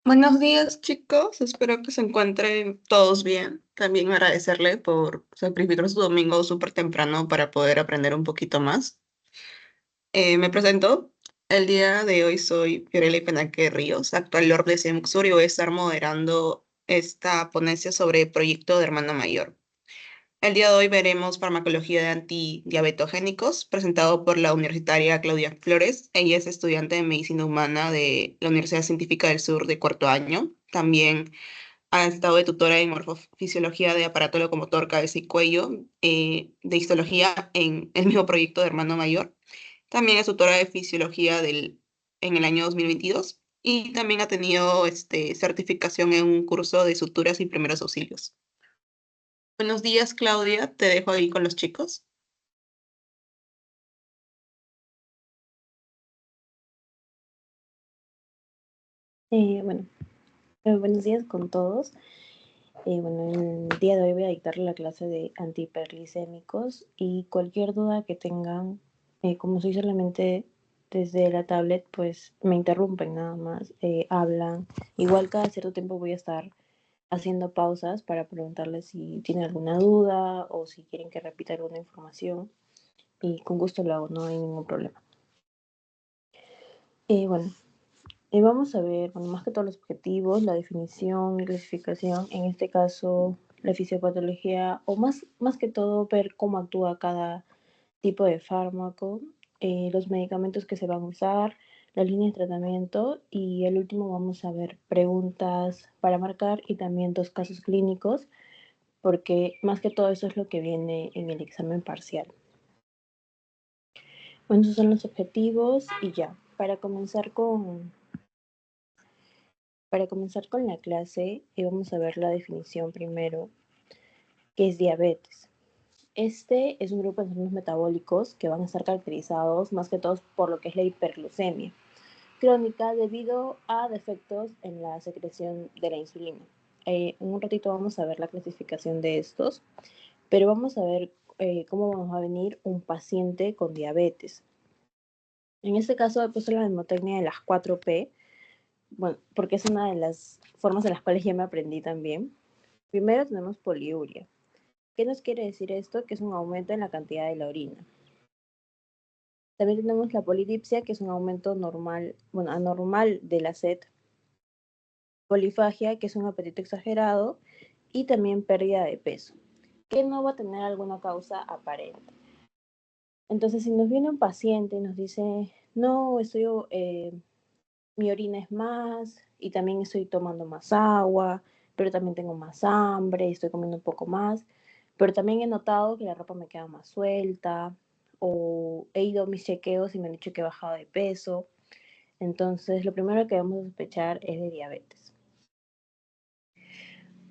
Buenos días, chicos. Espero que se encuentren todos bien. También agradecerle por sacrificar su domingo súper temprano para poder aprender un poquito más. Me presento. El día de hoy soy Fiorella Ipenaque Ríos, actual Lord de CEMUXUR, y voy a estar moderando esta ponencia sobre proyecto de hermano mayor. El día de hoy veremos farmacología de antidiabetogénicos, presentado por la universitaria Claudia Flores. Ella es estudiante de medicina humana de la Universidad Científica del Sur de cuarto año. También ha estado de tutora en morfofisiología de aparato locomotor, cabeza y cuello, de histología en el mismo proyecto de hermano mayor. También es tutora de fisiología en el año 2022 y también ha tenido certificación en un curso de suturas y primeros auxilios. Buenos días, Claudia. Te dejo ahí con los chicos. Bueno, buenos días con todos. Bueno, el día de hoy voy a dictar la clase de antihiperglicémicos y cualquier duda que tengan, como soy solamente desde la tablet, pues me interrumpen nada más, hablan. Igual cada cierto tiempo voy a estar haciendo pausas para preguntarles si tienen alguna duda o si quieren que repita alguna información y con gusto lo hago, no hay ningún problema. Bueno, vamos a ver, bueno, más que todos los objetivos, la definición y clasificación, en este caso la fisiopatología, o más que todo ver cómo actúa cada tipo de fármaco, los medicamentos que se van a usar, la línea de tratamiento y el último vamos a ver preguntas para marcar y también dos casos clínicos, porque más que todo eso es lo que viene en el examen parcial. Bueno, esos son los objetivos y ya. Para comenzar con la clase, vamos a ver la definición primero, que es diabetes. Este es un grupo de enfermos metabólicos que van a estar caracterizados más que todos por lo que es la hiperglucemia crónica debido a defectos en la secreción de la insulina. En un ratito vamos a ver la clasificación de estos, pero vamos a ver cómo vamos a venir un paciente con diabetes. En este caso he puesto la mnemotecnia de las 4P, bueno, porque es una de las formas en las cuales ya me aprendí también. Primero tenemos poliuria. ¿Qué nos quiere decir esto? Que es un aumento en la cantidad de la orina. También tenemos la polidipsia, que es un aumento normal, bueno, anormal de la sed. Polifagia, que es un apetito exagerado. Y también pérdida de peso, que no va a tener alguna causa aparente. Entonces, si nos viene un paciente y nos dice, no, mi orina es más y también estoy tomando más agua, pero también tengo más hambre, estoy comiendo un poco más, pero también he notado que la ropa me queda más suelta o he ido a mis chequeos y me han dicho que he bajado de peso. Entonces, lo primero que vamos a sospechar es de diabetes.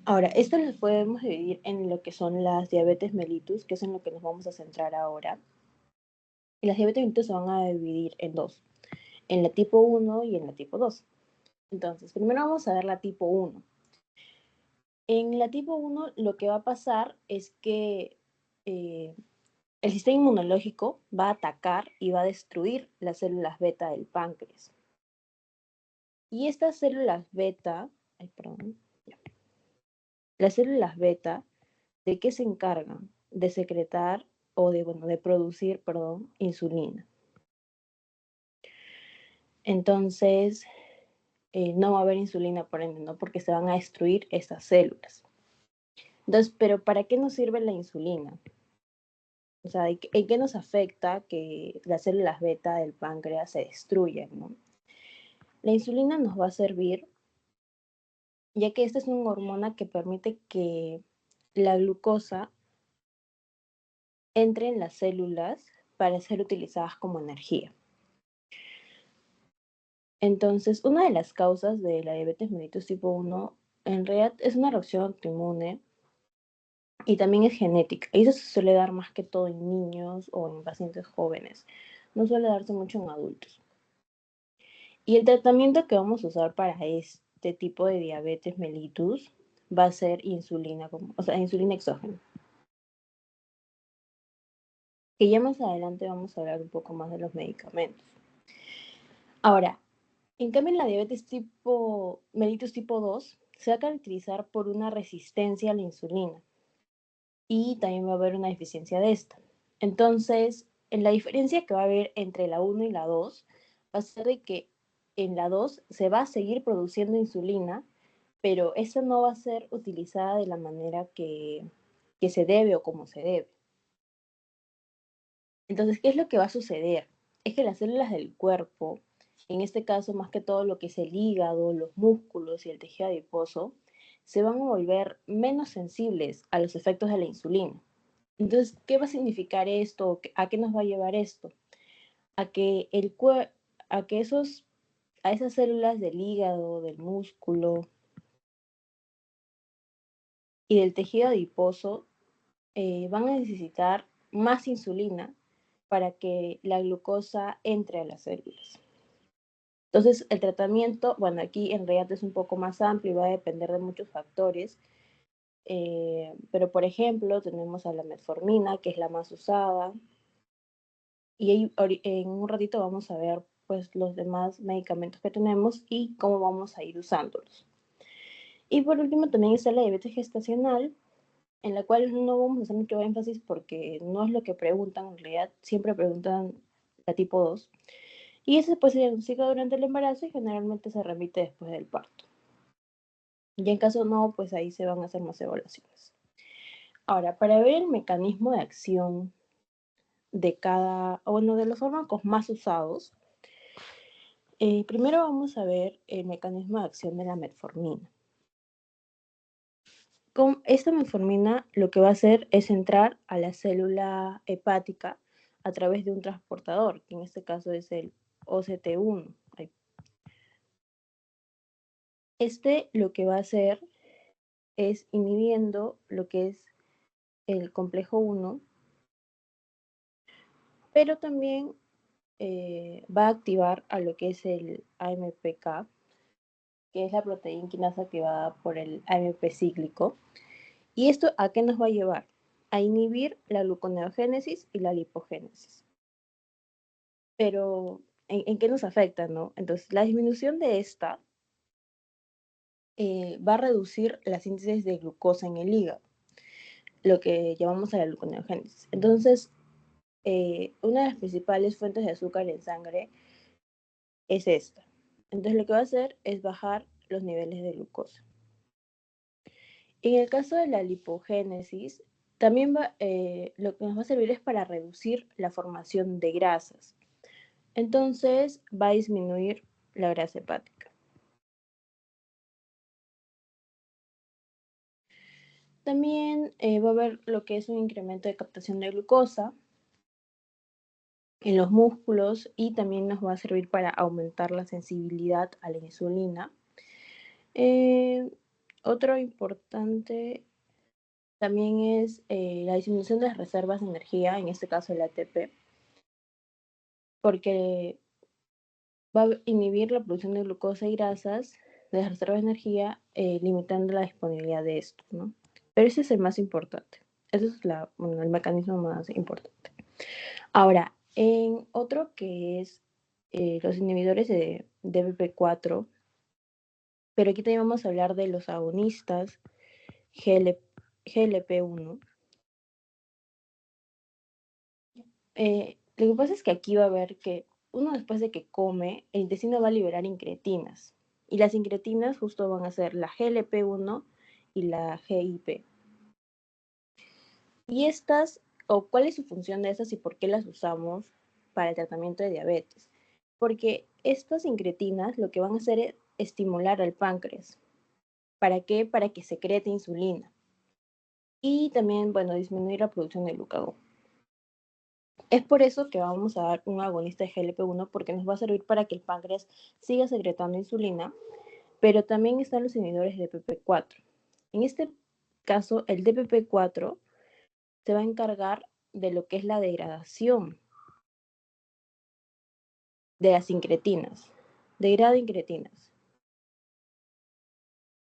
Ahora, esto lo podemos dividir en lo que son las diabetes mellitus, que es en lo que nos vamos a centrar ahora. Y las diabetes mellitus se van a dividir en dos, en la tipo 1 y en la tipo 2. Entonces, primero vamos a ver la tipo 1. En la tipo 1 lo que va a pasar es que el sistema inmunológico va a atacar y va a destruir las células beta del páncreas. Y estas células beta, las células beta, ¿de qué se encargan? De secretar o de producir, insulina. Entonces, no va a haber insulina por ende, ¿no? Porque se van a destruir estas células. Entonces, ¿pero para qué nos sirve la insulina? O sea, ¿en qué nos afecta que las células beta del páncreas se destruyan, ¿no? La insulina nos va a servir, ya que esta es una hormona que permite que la glucosa entre en las células para ser utilizadas como energía. Entonces, una de las causas de la diabetes mellitus tipo 1 en realidad es una reacción autoinmune y también es genética. Y eso se suele dar más que todo en niños o en pacientes jóvenes. No suele darse mucho en adultos. Y el tratamiento que vamos a usar para este tipo de diabetes mellitus va a ser insulina, o sea, insulina exógena. Que ya más adelante vamos a hablar un poco más de los medicamentos. Ahora, En cambio, en la diabetes mellitus tipo 2 se va a caracterizar por una resistencia a la insulina y también va a haber una deficiencia de esta. Entonces, en la diferencia que va a haber entre la 1 y la 2 va a ser de que en la 2 se va a seguir produciendo insulina, pero esa no va a ser utilizada de la manera que se debe o como se debe. Entonces, ¿qué es lo que va a suceder? Es que las células del cuerpo, en este caso más que todo lo que es el hígado, los músculos y el tejido adiposo, se van a volver menos sensibles a los efectos de la insulina. Entonces, ¿qué va a significar esto? ¿A qué nos va a llevar esto? A que, a que a esas células del hígado, del músculo y del tejido adiposo van a necesitar más insulina para que la glucosa entre a las células. Entonces, el tratamiento, bueno, aquí en realidad es un poco más amplio y va a depender de muchos factores, pero por ejemplo, tenemos a la metformina, que es la más usada, y en un ratito vamos a ver pues los demás medicamentos que tenemos y cómo vamos a ir usándolos. Y por último también está la diabetes gestacional, en la cual no vamos a hacer mucho énfasis porque no es lo que preguntan, en realidad siempre preguntan la tipo 2. Y ese pues se diagnostica durante el embarazo y generalmente se remite después del parto. Y en caso no, pues ahí se van a hacer más evaluaciones. Ahora, para ver el mecanismo de acción de bueno, de los fármacos más usados, primero vamos a ver el mecanismo de acción de la metformina. Con esta metformina lo que va a hacer es entrar a la célula hepática a través de un transportador, que en este caso es el OCT1. Este lo que va a hacer es inhibiendo lo que es el complejo 1, pero también va a activar a lo que es el AMPK, que es la proteína quinasa activada por el AMP cíclico. ¿Y esto a qué nos va a llevar? A inhibir la gluconeogénesis y la lipogénesis. Pero, ¿en qué nos afecta, no? Entonces, la disminución de esta va a reducir la síntesis de glucosa en el hígado, lo que llamamos a la gluconeogénesis. Entonces, una de las principales fuentes de azúcar en sangre es esta. Entonces, lo que va a hacer es bajar los niveles de glucosa. En el caso de la lipogénesis, también lo que nos va a servir es para reducir la formación de grasas. Entonces va a disminuir la grasa hepática. También va a haber lo que es un incremento de captación de glucosa en los músculos y también nos va a servir para aumentar la sensibilidad a la insulina. Otro importante también es la disminución de las reservas de energía, en este caso el ATP, porque va a inhibir la producción de glucosa y grasas de las reservas de energía, limitando la disponibilidad de estos, ¿no? Pero ese es el más importante. Ese es el mecanismo más importante. Ahora, en otro que es los inhibidores de DPP4, pero aquí también vamos a hablar de los agonistas GLP-1. Lo que pasa es que aquí va a ver que uno después de que come, el intestino va a liberar incretinas. Y las incretinas justo van a ser la GLP-1 y la GIP. Y estas, o cuál es su función de estas y por qué las usamos para el tratamiento de diabetes. Porque estas incretinas lo que van a hacer es estimular al páncreas. ¿Para qué? Para que secrete insulina. Y también, bueno, disminuir la producción de glucagón. Es por eso que vamos a dar un agonista de GLP-1 porque nos va a servir para que el páncreas siga secretando insulina, pero también están los inhibidores de DPP4. En este caso, el DPP4 se va a encargar de lo que es la degradación de las incretinas, degrada incretinas.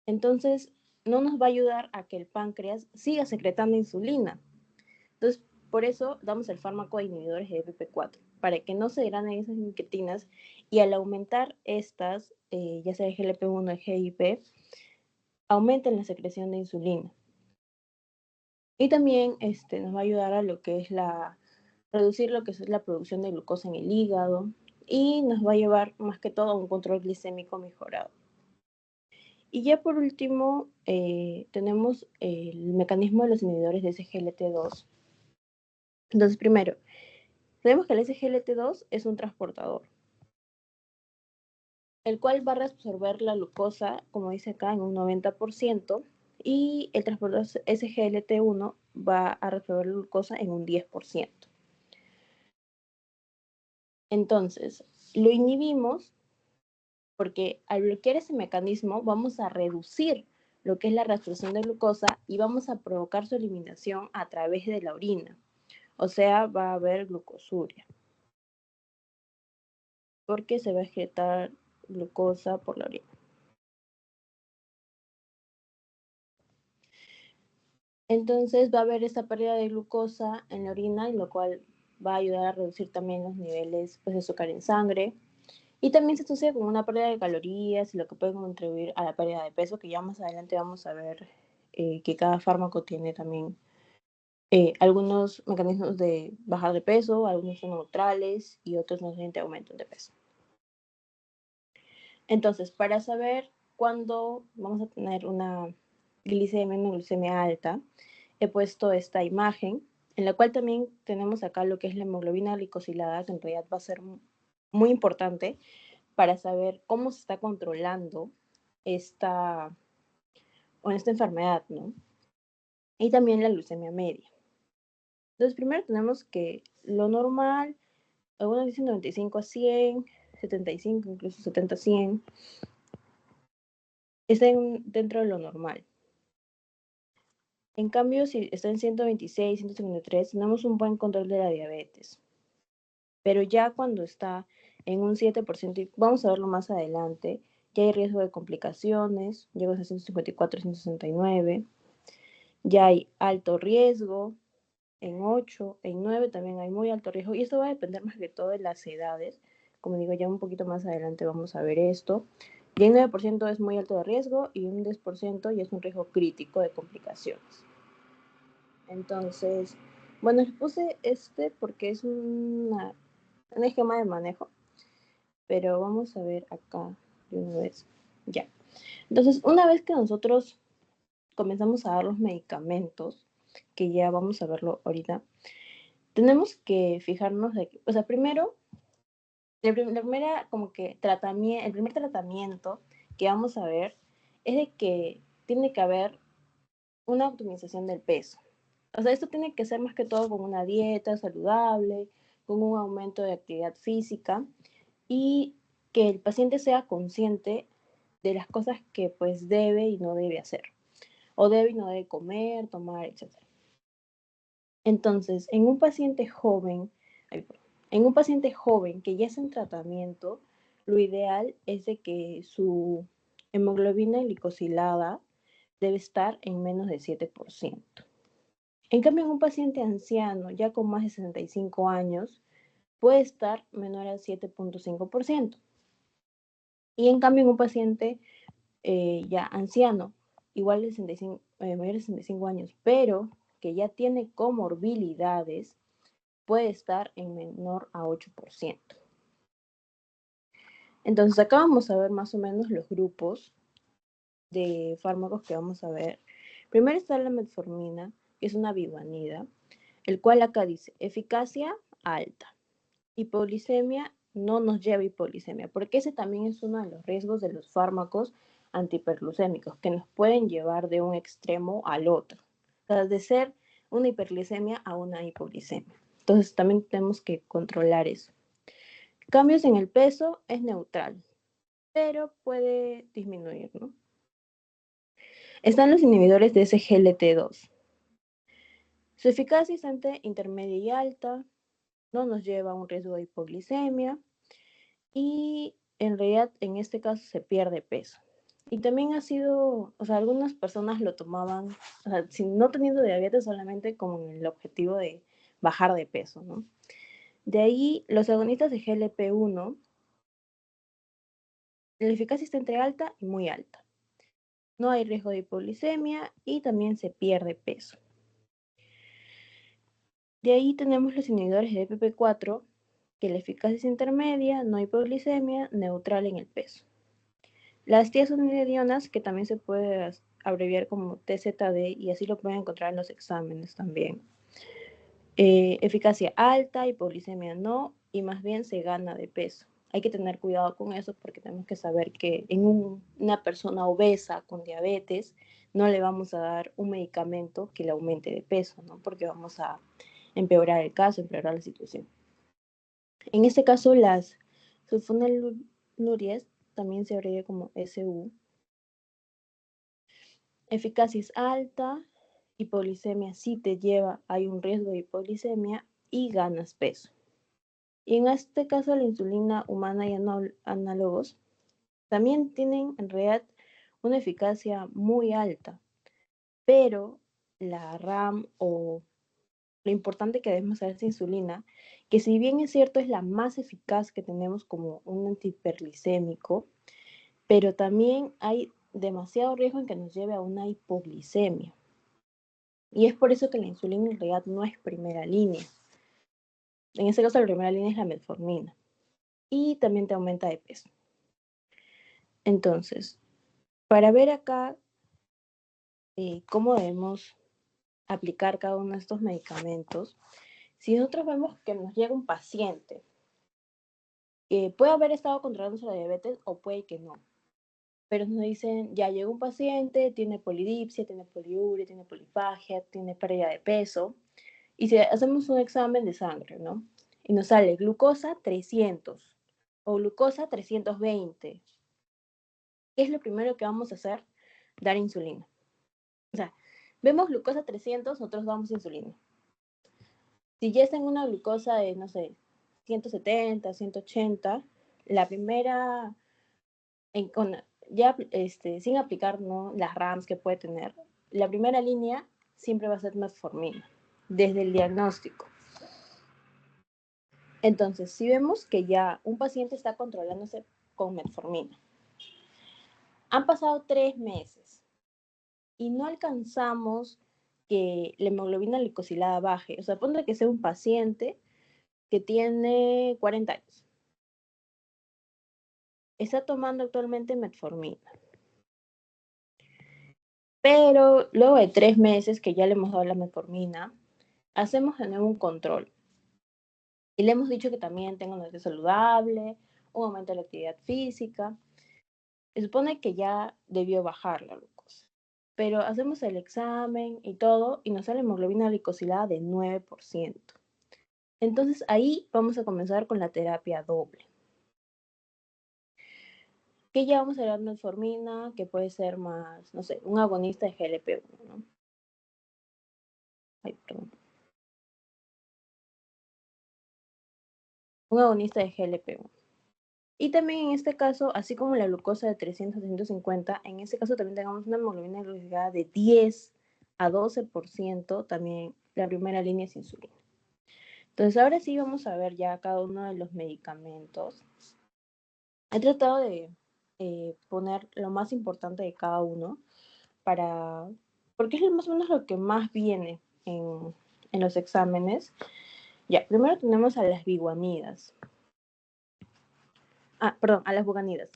Entonces, no nos va a ayudar a que el páncreas siga secretando insulina. Entonces, por eso damos el fármaco de inhibidores de DPP4. para que no se degraden esas incretinas, y al aumentar estas, ya sea el GLP-1 o el GIP, aumentan la secreción de insulina. Y también nos va a ayudar a lo que es reducir lo que es la producción de glucosa en el hígado, y nos va a llevar más que todo a un control glicémico mejorado. Y ya por último, tenemos el mecanismo de los inhibidores de SGLT2. Entonces, primero, tenemos que el SGLT2 es un transportador, el cual va a reabsorber la glucosa, como dice acá, en un 90%, y el transportador SGLT1 va a reabsorber la glucosa en un 10%. Entonces, lo inhibimos porque al bloquear ese mecanismo vamos a reducir lo que es la reabsorción de glucosa y vamos a provocar su eliminación a través de la orina. O sea, va a haber glucosuria, porque se va a excretar glucosa por la orina. Entonces va a haber esta pérdida de glucosa en la orina, lo cual va a ayudar a reducir también los niveles de azúcar en sangre. Y también se asocia con una pérdida de calorías y lo que puede contribuir a la pérdida de peso, que ya más adelante vamos a ver que cada fármaco tiene también algunos mecanismos de bajar de peso, algunos son neutrales y otros no solamente aumentan de peso. Entonces, para saber cuándo vamos a tener una glicemia, una glucemia alta, he puesto esta imagen, en la cual también tenemos acá lo que es la hemoglobina glicosilada, que en realidad va a ser muy importante para saber cómo se está controlando esta enfermedad, ¿no? Y también la glucemia media. Entonces, primero tenemos que lo normal, algunos dicen 95 a 100, 75, incluso 70 a 100, está dentro de lo normal. En cambio, si está en 126, 153, tenemos un buen control de la diabetes. Pero ya cuando está en un 7%, y vamos a verlo más adelante, ya hay riesgo de complicaciones, llega a 154, 169, ya hay alto riesgo, en 8, en 9 también hay muy alto riesgo, y esto va a depender más que todo de las edades. Como digo, ya un poquito más adelante vamos a ver esto. Y en 9% es muy alto de riesgo y un 10% ya es un riesgo crítico de complicaciones. Entonces, bueno, les puse porque es un esquema de manejo, pero vamos a ver acá de una vez. Ya. Entonces, una vez que nosotros comenzamos a dar los medicamentos, que ya vamos a verlo ahorita, tenemos que fijarnos de que, o sea, primero, el primer tratamiento que vamos a ver es de que tiene que haber una optimización del peso. O sea, esto tiene que ser más que todo con una dieta saludable, con un aumento de actividad física y que el paciente sea consciente de las cosas que pues debe y no debe hacer, o debe y no debe comer, tomar, etc. Entonces, en un paciente joven que ya es en tratamiento, lo ideal es de que su hemoglobina glicosilada debe estar en menos de 7%. En cambio, en un paciente anciano, ya con más de 65 años, puede estar menor al 7.5%. Y en cambio, en un paciente ya anciano, igual de 65, mayor de 65 años, pero que ya tiene comorbilidades, puede estar en menor a 8%. Entonces, acá vamos a ver más o menos los grupos de fármacos que vamos a ver. Primero está la metformina, que es una bivanida, el cual acá dice eficacia alta. Hipoglicemia no nos lleva a hipoglicemia, porque ese también es uno de los riesgos de los fármacos antihiperglucémicos, que nos pueden llevar de un extremo al otro, o sea, de ser una hiperglicemia a una hipoglicemia. Entonces también tenemos que controlar eso. Cambios en el peso es neutral, pero puede disminuir, ¿no? Están los inhibidores de SGLT2. Su eficacia es intermedia y alta, no nos lleva a un riesgo de hipoglicemia, y en realidad en este caso se pierde peso. Y también ha sido, o sea, algunas personas lo tomaban, o sea, no teniendo diabetes, solamente con el objetivo de bajar de peso, ¿no? De ahí, los agonistas de GLP-1, la eficacia está entre alta y muy alta. No hay riesgo de hipoglicemia y también se pierde peso. De ahí tenemos los inhibidores de DPP-4, que la eficacia es intermedia, no hay hipoglicemia, neutral en el peso. Las tiazonidionas, que también se puede abreviar como TZD, y así lo pueden encontrar en los exámenes también. Eficacia alta, hipoglicemia no, y más bien se gana de peso. Hay que tener cuidado con eso porque tenemos que saber que en una persona obesa con diabetes no le vamos a dar un medicamento que le aumente de peso, ¿no? Porque vamos a empeorar el caso, empeorar la situación. En este caso, las sulfonylureas también se abrevia como SU. Eficacia es alta, hipoglicemia sí te lleva, hay un riesgo de hipoglicemia y ganas peso. Y en este caso la insulina humana y análogos también tienen en realidad una eficacia muy alta, pero la RAM o lo importante que debemos saber de insulina, que si bien es cierto es la más eficaz que tenemos como un antihiperglicémico, pero también hay demasiado riesgo en que nos lleve a una hipoglicemia. Y es por eso que la insulina en realidad no es primera línea. En este caso la primera línea es la metformina. Y también te aumenta de peso. Entonces, para ver acá cómo debemos aplicar cada uno de estos medicamentos, si nosotros vemos que nos llega un paciente, puede haber estado controlando la diabetes o puede que no, pero nos dicen, ya llegó un paciente, tiene polidipsia, tiene poliuria, tiene polifagia, tiene pérdida de peso, y si hacemos un examen de sangre, ¿no? Y nos sale glucosa 300 o glucosa 320. ¿Qué es lo primero que vamos a hacer? Dar insulina. O sea, vemos glucosa 300, nosotros damos insulina. Si ya está en una glucosa de, no sé, 170, 180, la primera, ya sin aplicar, ¿no?, las RAMs que puede tener, la primera línea siempre va a ser metformina, desde el diagnóstico. Entonces, si vemos que ya un paciente está controlándose con metformina, han pasado 3 meses y no alcanzamos que la hemoglobina glicosilada baje, o sea, ponle que sea un paciente que tiene 40 años, está tomando actualmente metformina, pero luego de 3 meses que ya le hemos dado la metformina, hacemos de nuevo un control y le hemos dicho que también tenga una dieta saludable, un aumento de la actividad física. Se supone que ya debió bajar la glucosa, pero hacemos el examen y todo y nos sale hemoglobina glicosilada de 9%. Entonces ahí vamos a comenzar con la terapia doble. Que ya vamos a dar metformina, que puede ser más, no sé, un agonista de GLP-1, ¿no? Ay, perdón. Un agonista de GLP-1. Y también en este caso, así como la glucosa de 300 a 150, en este caso también tengamos una hemoglobina glucosilada de 10 a 12%, también la primera línea es insulina. Entonces ahora sí vamos a ver ya cada uno de los medicamentos. He tratado de poner lo más importante de cada uno porque es más o menos lo que más viene en los exámenes. Ya, primero tenemos a las biguanidas. Perdón, a las buganidas.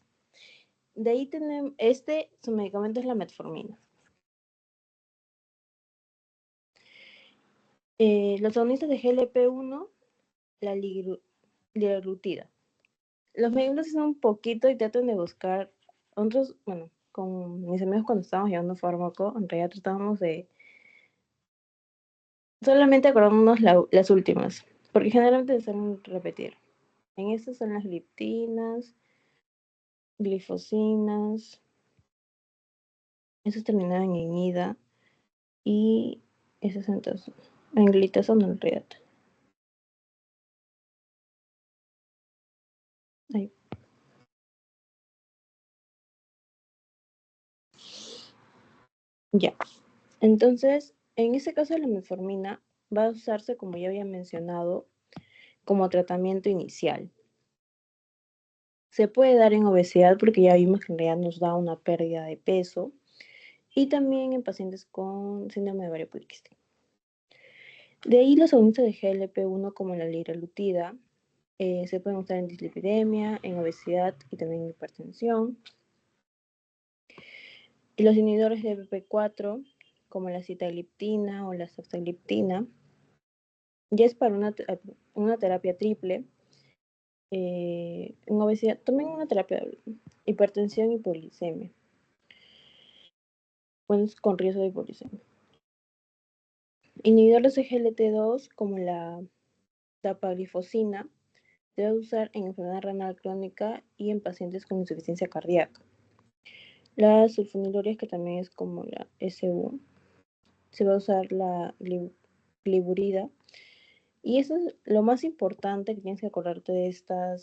De ahí tenemos, su medicamento es la metformina. Los agonistas de GLP-1, la liraglutida. Los medicamentos son un poquito y tratan de buscar otros, bueno, con mis amigos cuando estábamos llevando fármaco, en realidad tratábamos de solamente acordarnos las últimas, porque generalmente se suelen repetir. En estas son las gliptinas, glifosinas, esas terminaban en ida y esas entonces en glitazona en realidad. Ahí. Ya. Entonces, en este caso de la metformina va a usarse, como ya había mencionado, como tratamiento inicial. Se puede dar en obesidad porque ya vimos que en realidad nos da una pérdida de peso y también en pacientes con síndrome de ovario poliquístico. De ahí los agonistas de GLP-1 como la liraglutida se pueden usar en dislipidemia, en obesidad y también en hipertensión. Y los inhibidores de BP4 como la sitagliptina o la saxagliptina ya es para una terapia triple en obesidad, también una terapia de hipertensión y poliglicemia. Bueno, es con riesgo de hipoglucemia. Inhibidores de GLT2 como la dapaglifosina se va a usar en enfermedad renal crónica y en pacientes con insuficiencia cardíaca. Las sulfonilurias, que también es como la SU, se va a usar la gliburida. Y eso es lo más importante que tienes que acordarte de esta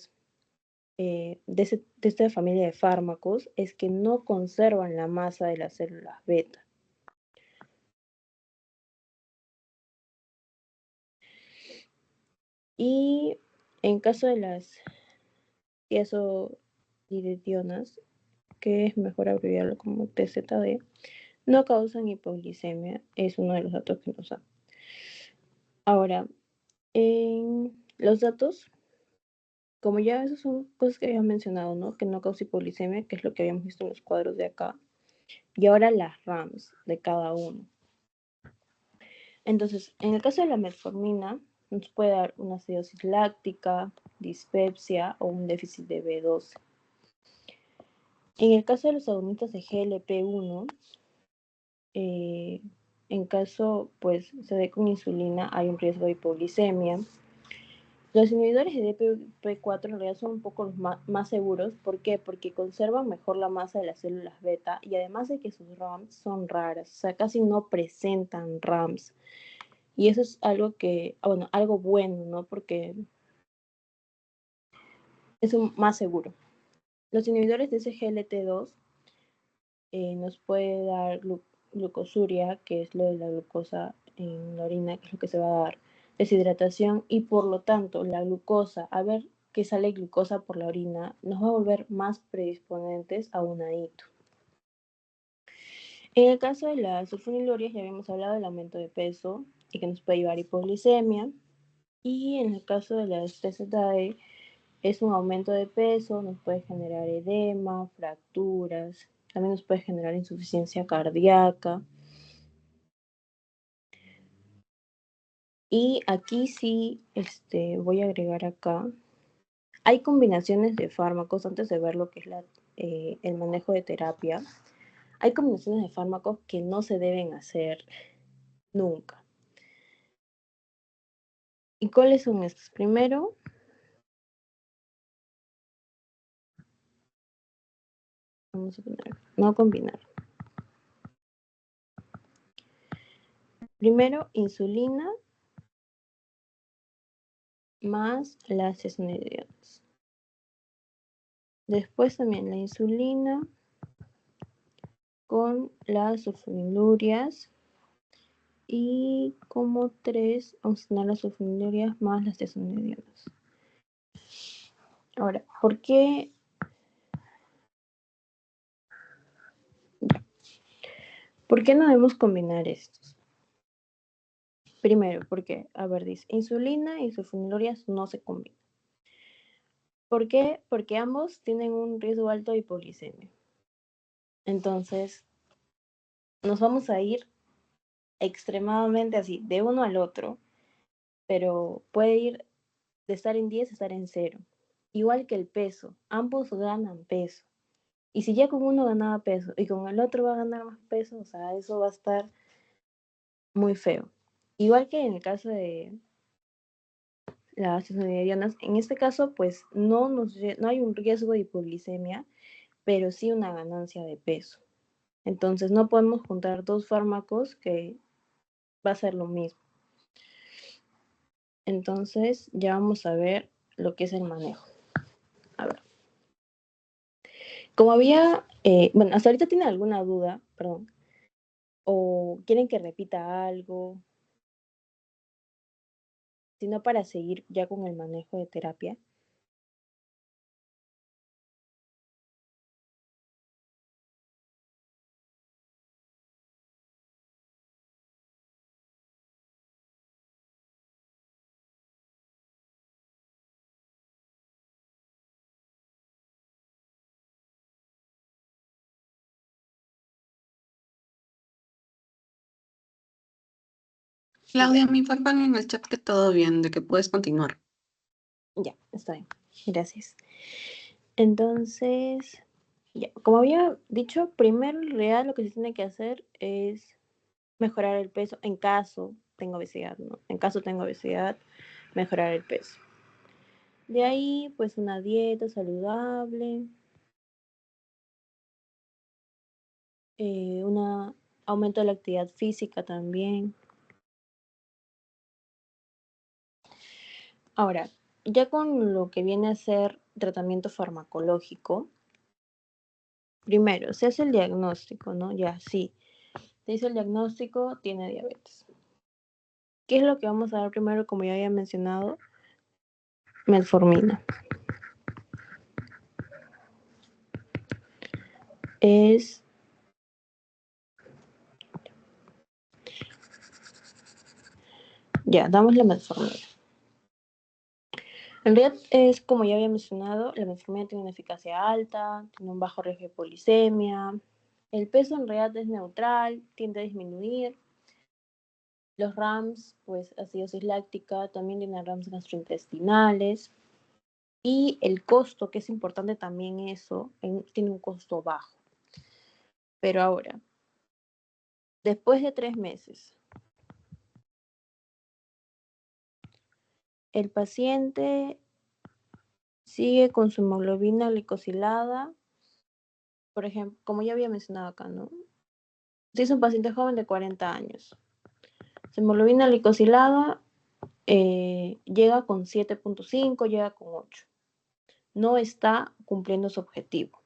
familia de fármacos, es que no conservan la masa de las células beta. Y en caso de las tiazolidinedionas, que es mejor abreviarlo como TZD, no causan hipoglicemia, es uno de los datos que nos dan. Ahora, en los datos, como ya esas son cosas que habíamos mencionado, ¿no? Que no causa hipoglicemia, que es lo que habíamos visto en los cuadros de acá. Y ahora las RAMs de cada uno. Entonces, en el caso de la metformina, nos puede dar una acidosis láctica, dispepsia o un déficit de B12. En el caso de los agonistas de GLP-1, en caso pues se dé con insulina, hay un riesgo de hipoglicemia. Los inhibidores de DPP4 en realidad son un poco los más seguros. ¿Por qué? Porque conservan mejor la masa de las células beta y además de que sus RAMs son raras, o sea, casi no presentan RAMs. Y eso es algo que, bueno, algo bueno, ¿no? Porque es más seguro. Los inhibidores de SGLT2 nos puede dar glucosuria, que es lo de la glucosa en la orina, que es lo que se va a dar, deshidratación, y por lo tanto la glucosa, a ver que sale glucosa por la orina, nos va a volver más predisponentes a una ITU. En el caso de las sulfonilurias ya habíamos hablado del aumento de peso y que nos puede llevar a hipoglicemia, y en el caso de las TZD es un aumento de peso, nos puede generar edema, fracturas, también nos puede generar insuficiencia cardíaca. Y aquí sí, voy a agregar acá. Hay combinaciones de fármacos, antes de ver lo que es el manejo de terapia. Hay combinaciones de fármacos que no se deben hacer nunca. ¿Y cuáles son estos? Primero, vamos a poner, no combinar. Primero, insulina más las esnedianas. Después también la insulina con las sulfonilurias. Y como 3, vamos a tener las sulfonilurias más las desonerianas. Ahora, ¿por qué no debemos combinar estos? Primero, porque, a ver, dice, insulina y sulfonilurias no se combinan. ¿Por qué? Porque ambos tienen un riesgo alto de hipoglicemia. Entonces, nos vamos a ir extremadamente así, de uno al otro, pero puede ir de estar en 10 a estar en 0. Igual que el peso, ambos ganan peso. Y si ya con uno ganaba peso y con el otro va a ganar más peso, o sea, eso va a estar muy feo. Igual que en el caso de las medianas, en este caso, pues no hay un riesgo de hipoglicemia, pero sí una ganancia de peso. Entonces no podemos juntar dos fármacos que va a ser lo mismo. Entonces ya vamos a ver lo que es el manejo. A ver. Como había, bueno, hasta ahorita tienen alguna duda, perdón, o quieren que repita algo. sino para seguir ya con el manejo de terapia. Ya, Claudia, me informan en el chat que todo bien, de que puedes continuar. ya, está bien. Gracias. Entonces, ya, como había dicho, primero en realidad lo que se tiene que hacer es mejorar el peso en caso tengo obesidad, ¿no? En caso tengo obesidad, mejorar el peso. De ahí, pues una dieta saludable, un aumento de la actividad física también. Ahora, ya con lo que viene a ser tratamiento farmacológico, primero se hace el diagnóstico, ¿no? Ya, sí, se hizo el diagnóstico, tiene diabetes. ¿Qué es lo que vamos a dar primero, como ya había mencionado? Metformina. Es Ya, damos la metformina. En realidad es como ya había mencionado, la metformina tiene una eficacia alta, tiene un bajo riesgo de polisemia, el peso en realidad es neutral, tiende a disminuir. Los RAMs, pues acidosis láctica, también tienen RAMs gastrointestinales. Y el costo, que es importante también eso, tiene un costo bajo. Pero ahora, después de 3 meses, el paciente sigue con su hemoglobina glicosilada, por ejemplo, como ya había mencionado acá, ¿no? Si es un paciente joven de 40 años, su hemoglobina glicosilada llega con 7.5, llega con 8. No está cumpliendo su objetivo.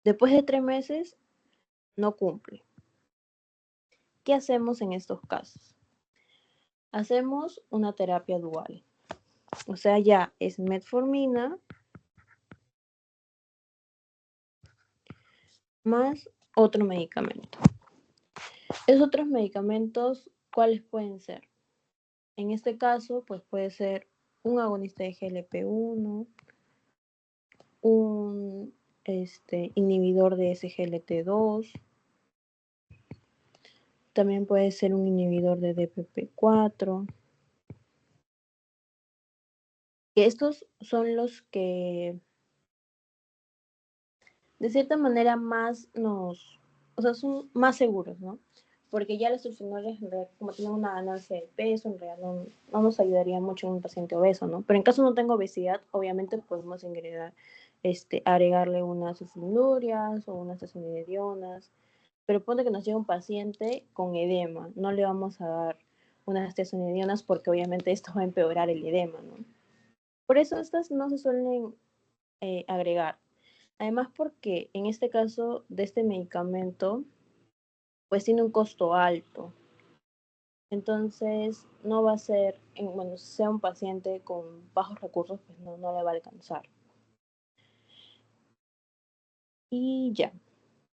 Después de 3 meses, no cumple. ¿Qué hacemos en estos casos? Hacemos una terapia dual. O sea, ya es metformina más otro medicamento. Esos otros medicamentos, ¿cuáles pueden ser? En este caso, pues puede ser un agonista de GLP-1, un inhibidor de SGLT2, también puede ser un inhibidor de DPP4. Que estos son los que de cierta manera o sea, son más seguros, ¿no? Porque ya los sulfinoles, en realidad, como tienen una ganancia de peso, en realidad no nos ayudaría mucho en un paciente obeso, ¿no? Pero en caso no tenga obesidad, obviamente podemos agregarle unas sulfonurias o unas tesonidionas. Pero ponte que nos llega un paciente con edema, no le vamos a dar unas tesonidionas porque obviamente esto va a empeorar el edema, ¿no? Por eso estas no se suelen agregar. Además porque en este caso de este medicamento, pues tiene un costo alto. Entonces no va a ser, bueno, si sea un paciente con bajos recursos, pues no le va a alcanzar. Y ya.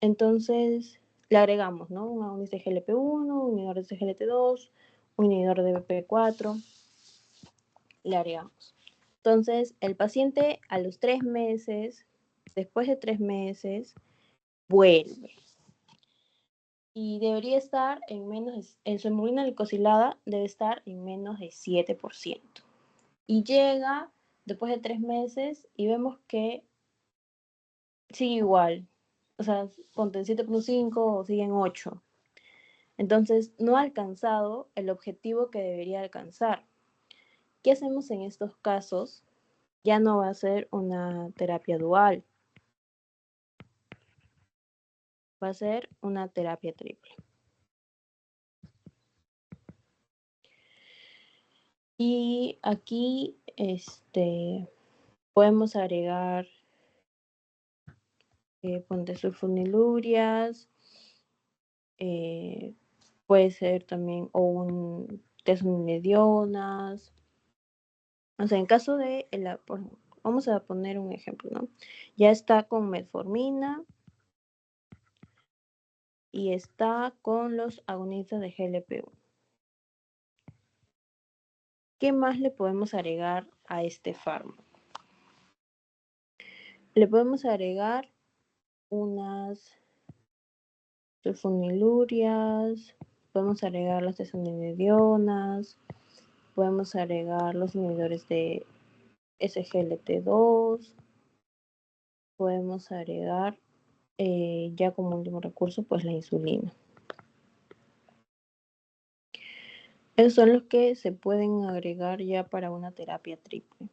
Entonces le agregamos, ¿no? Un agonista de GLP-1, un inhibidor de SGLT2, un inhibidor de BP4, le agregamos. Entonces el paciente a los 3 meses, después de 3 meses, vuelve. Y debería estar en su hemoglobina glicosilada debe estar en menos de 7%. Y llega después de 3 meses y vemos que sigue igual. O sea, ponte en 7.5 o sigue en 8. Entonces, no ha alcanzado el objetivo que debería alcanzar. ¿Qué hacemos en estos casos? Ya no va a ser una terapia dual, va a ser una terapia triple. Y aquí podemos agregar ponte sulfonilurias, puede ser también o un tiazonidionas. O sea, en caso de, vamos a poner un ejemplo, ¿no? Ya está con metformina y está con los agonistas de GLP-1. ¿Qué más le podemos agregar a este fármaco? Le podemos agregar unas sulfonilurias, podemos agregar las desonidionas, podemos agregar los inhibidores de SGLT2, podemos agregar ya como último recurso pues la insulina. Esos son los que se pueden agregar ya para una terapia triple.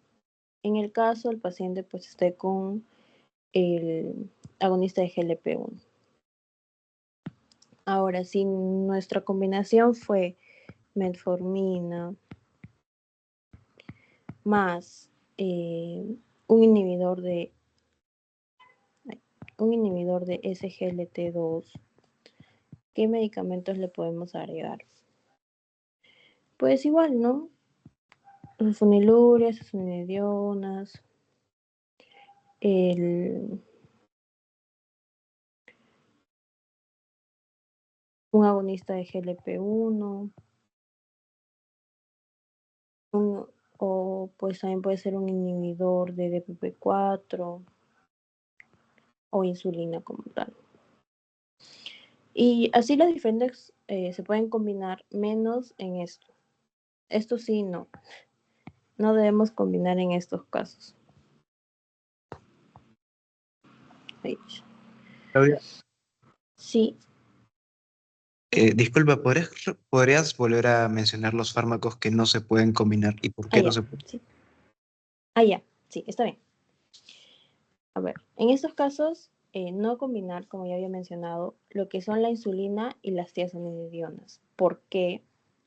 En el caso el paciente pues esté con el agonista de GLP-1. Ahora, si nuestra combinación fue metformina más un inhibidor de SGLT2, ¿qué medicamentos le podemos agregar? Pues igual, ¿no? Sulfonilurias, sulfonidionas, un agonista de GLP-1, o pues también puede ser un inhibidor de DPP4 o insulina como tal. Y así las diferentes se pueden combinar menos en esto. Esto sí, no. No debemos combinar en estos casos. Claudia, Sí. disculpa, ¿podrías volver a mencionar los fármacos que no se pueden combinar y por qué no Ya. se pueden? Sí. Ya. Sí, está bien. A ver, en estos casos, no combinar, como ya había mencionado, lo que son la insulina y las tiazonidionas. ¿Por qué?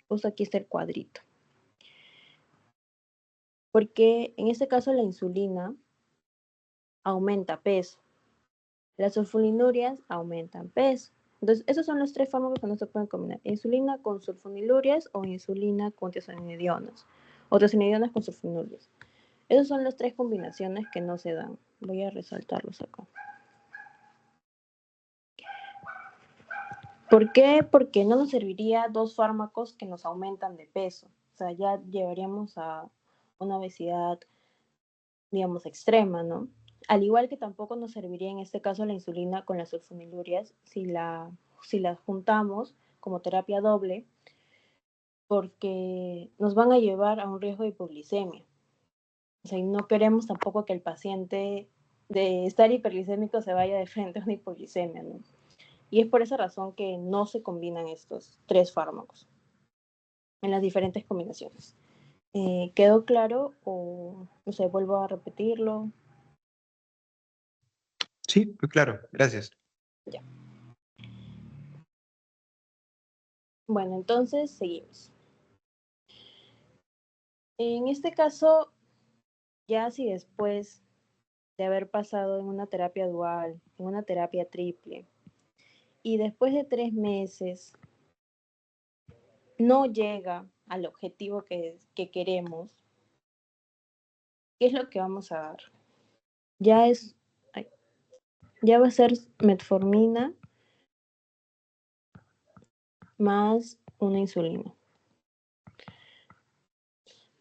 Uso aquí este cuadrito. Porque en este caso la insulina aumenta peso. Las sulfonilurias aumentan peso. Entonces, esos son los tres fármacos que no se pueden combinar. Insulina con sulfonilurias o insulina con tiazonidionas. O tiazonidionas con sulfonilurias. Esas son las tres combinaciones que no se dan. Voy a resaltarlos acá. ¿Por qué? Porque no nos serviría dos fármacos que nos aumentan de peso. O sea, ya llevaríamos a una obesidad, digamos, extrema, ¿no? Al igual que tampoco nos serviría en este caso la insulina con las sulfonilurias si las juntamos como terapia doble, porque nos van a llevar a un riesgo de hipoglicemia. O sea, y no queremos tampoco que el paciente de estar hiperglicémico se vaya de frente a una hipoglicemia, ¿no? Y es por esa razón que no se combinan estos tres fármacos en las diferentes combinaciones. ¿Quedó claro o no sé, vuelvo a repetirlo? Sí, pues claro, gracias. Ya. Bueno, entonces seguimos. En este caso, ya si después de haber pasado en una terapia dual, en una terapia triple, y después de 3 meses no llega al objetivo que queremos, ¿qué es lo que vamos a dar? Ya es, ya va a ser metformina más una insulina.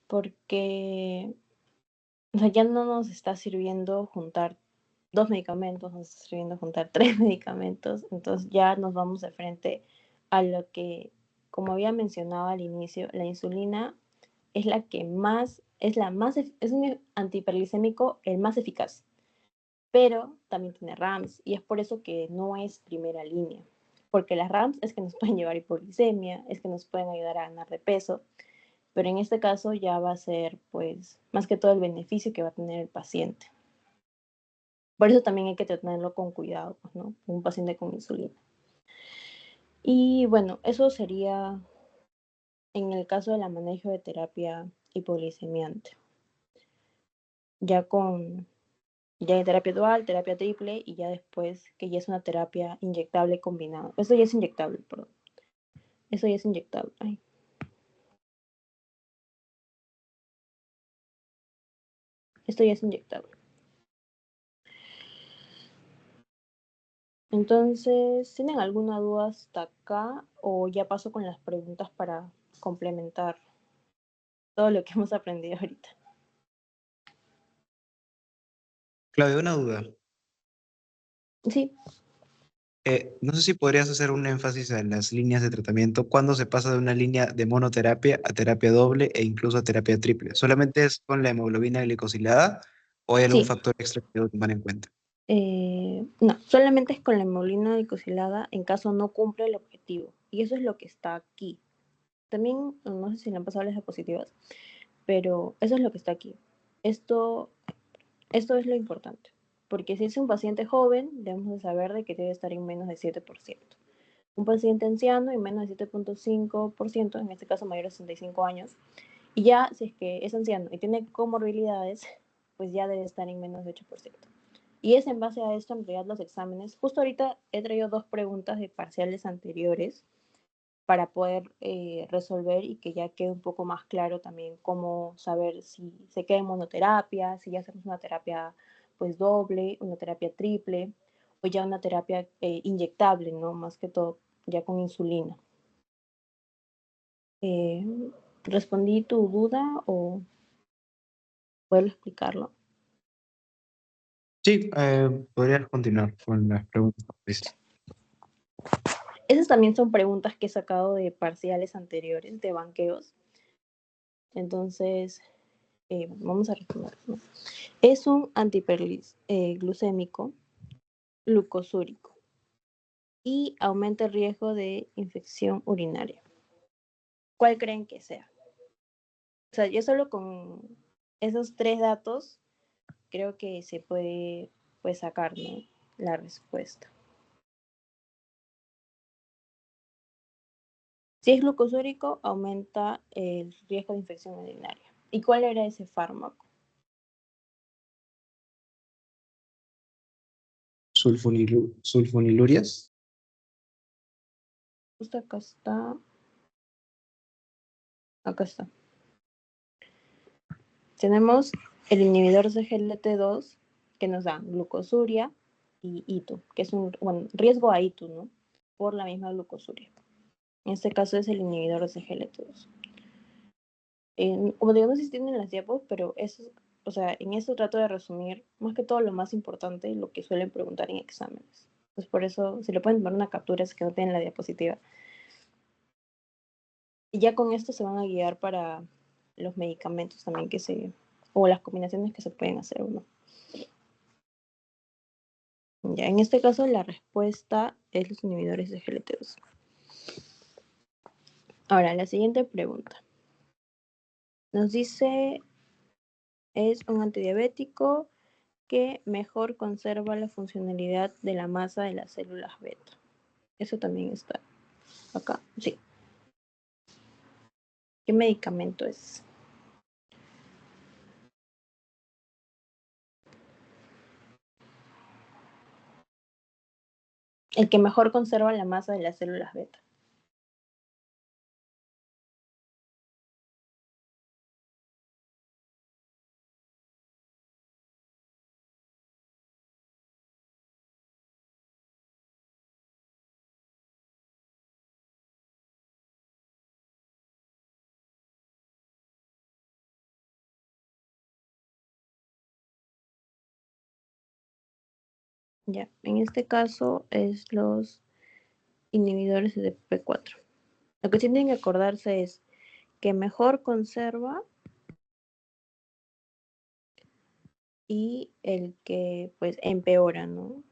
Porque o sea, ya no nos está sirviendo juntar 2 medicamentos, nos está sirviendo juntar 3 medicamentos, entonces ya nos vamos de frente a lo que, como había mencionado al inicio, la insulina es la que más, es un antihiperglicémico el más eficaz, pero también tiene RAMs y es por eso que no es primera línea, porque las RAMs es que nos pueden llevar a hipoglicemia, es que nos pueden ayudar a ganar de peso, pero en este caso ya va a ser, pues, más que todo el beneficio que va a tener el paciente. Por eso también hay que tenerlo con cuidado, pues, ¿no? Un paciente con insulina. Y bueno, eso sería en el caso del manejo de terapia hipoglicemiante. Ya en terapia dual, terapia triple y ya después que ya es una terapia inyectable combinada. Eso ya es inyectable, perdón. Eso ya es inyectable. Ay. Esto ya es inyectable. Entonces, ¿tienen alguna duda hasta acá o ya paso con las preguntas para complementar todo lo que hemos aprendido ahorita? Claudia, una duda. Sí, No sé si podrías hacer un énfasis en las líneas de tratamiento cuando se pasa de una línea de monoterapia a terapia doble e incluso a terapia triple. ¿Solamente es con la hemoglobina glicosilada o hay algún sí. factor extra que debo tomar en cuenta? No, solamente es con la hemoglobina glicosilada en caso no cumple el objetivo. Y eso es lo que está aquí. También, no sé si le han pasado las diapositivas, pero eso es lo que está aquí. Esto, esto es lo importante. Porque si es un paciente joven, debemos de saber de que debe estar en menos de 7%. Un paciente anciano en menos de 7.5%, en este caso mayor de 65 años. Y ya, si es que es anciano y tiene comorbilidades, pues ya debe estar en menos de 8%. Y es en base a esto en realidad los exámenes. Justo ahorita he traído 2 preguntas de parciales anteriores para poder resolver y que ya quede un poco más claro también cómo saber si se queda en monoterapia, si ya hacemos una terapia pues doble, una terapia triple o ya una terapia inyectable, ¿no? Más que todo ya con insulina. Eh, ¿Respondí tu duda o puedo explicarlo? Sí, podrías continuar con las preguntas. Please. Esas también son preguntas que he sacado de parciales anteriores, de banqueos. Entonces, vamos a responder, ¿no? Es un antihiperglucémico glucosúrico y aumenta el riesgo de infección urinaria. ¿Cuál creen que sea? O sea, yo solo con esos 3 datos creo que se puede pues, sacar, ¿no?, la respuesta. Si es glucosúrico, aumenta el riesgo de infección urinaria. ¿Y cuál era ese fármaco? Sulfonilurias. Justo acá está. Acá está. Tenemos el inhibidor de GLT2 que nos da glucosuria y ITU, que es un riesgo a ITU, ¿no? Por la misma glucosuria. En este caso es el inhibidor de GLT2. Como digo, no sé si tienen las diapos, pero eso, o sea, en esto trato de resumir más que todo lo más importante y lo que suelen preguntar en exámenes. Pues por eso, si le pueden tomar una captura, es que no tienen la diapositiva. Y ya con esto se van a guiar para los medicamentos también o las combinaciones que se pueden hacer o no. Ya, en este caso la respuesta es los inhibidores de GLT2. Ahora, la siguiente pregunta. Nos dice, es un antidiabético que mejor conserva la funcionalidad de la masa de las células beta. Eso también está acá, sí. ¿Qué medicamento es? El que mejor conserva la masa de las células beta. Ya, en este caso es los inhibidores de DPP4. Lo que tienen que acordarse es que mejor conserva y el que pues empeora, ¿no?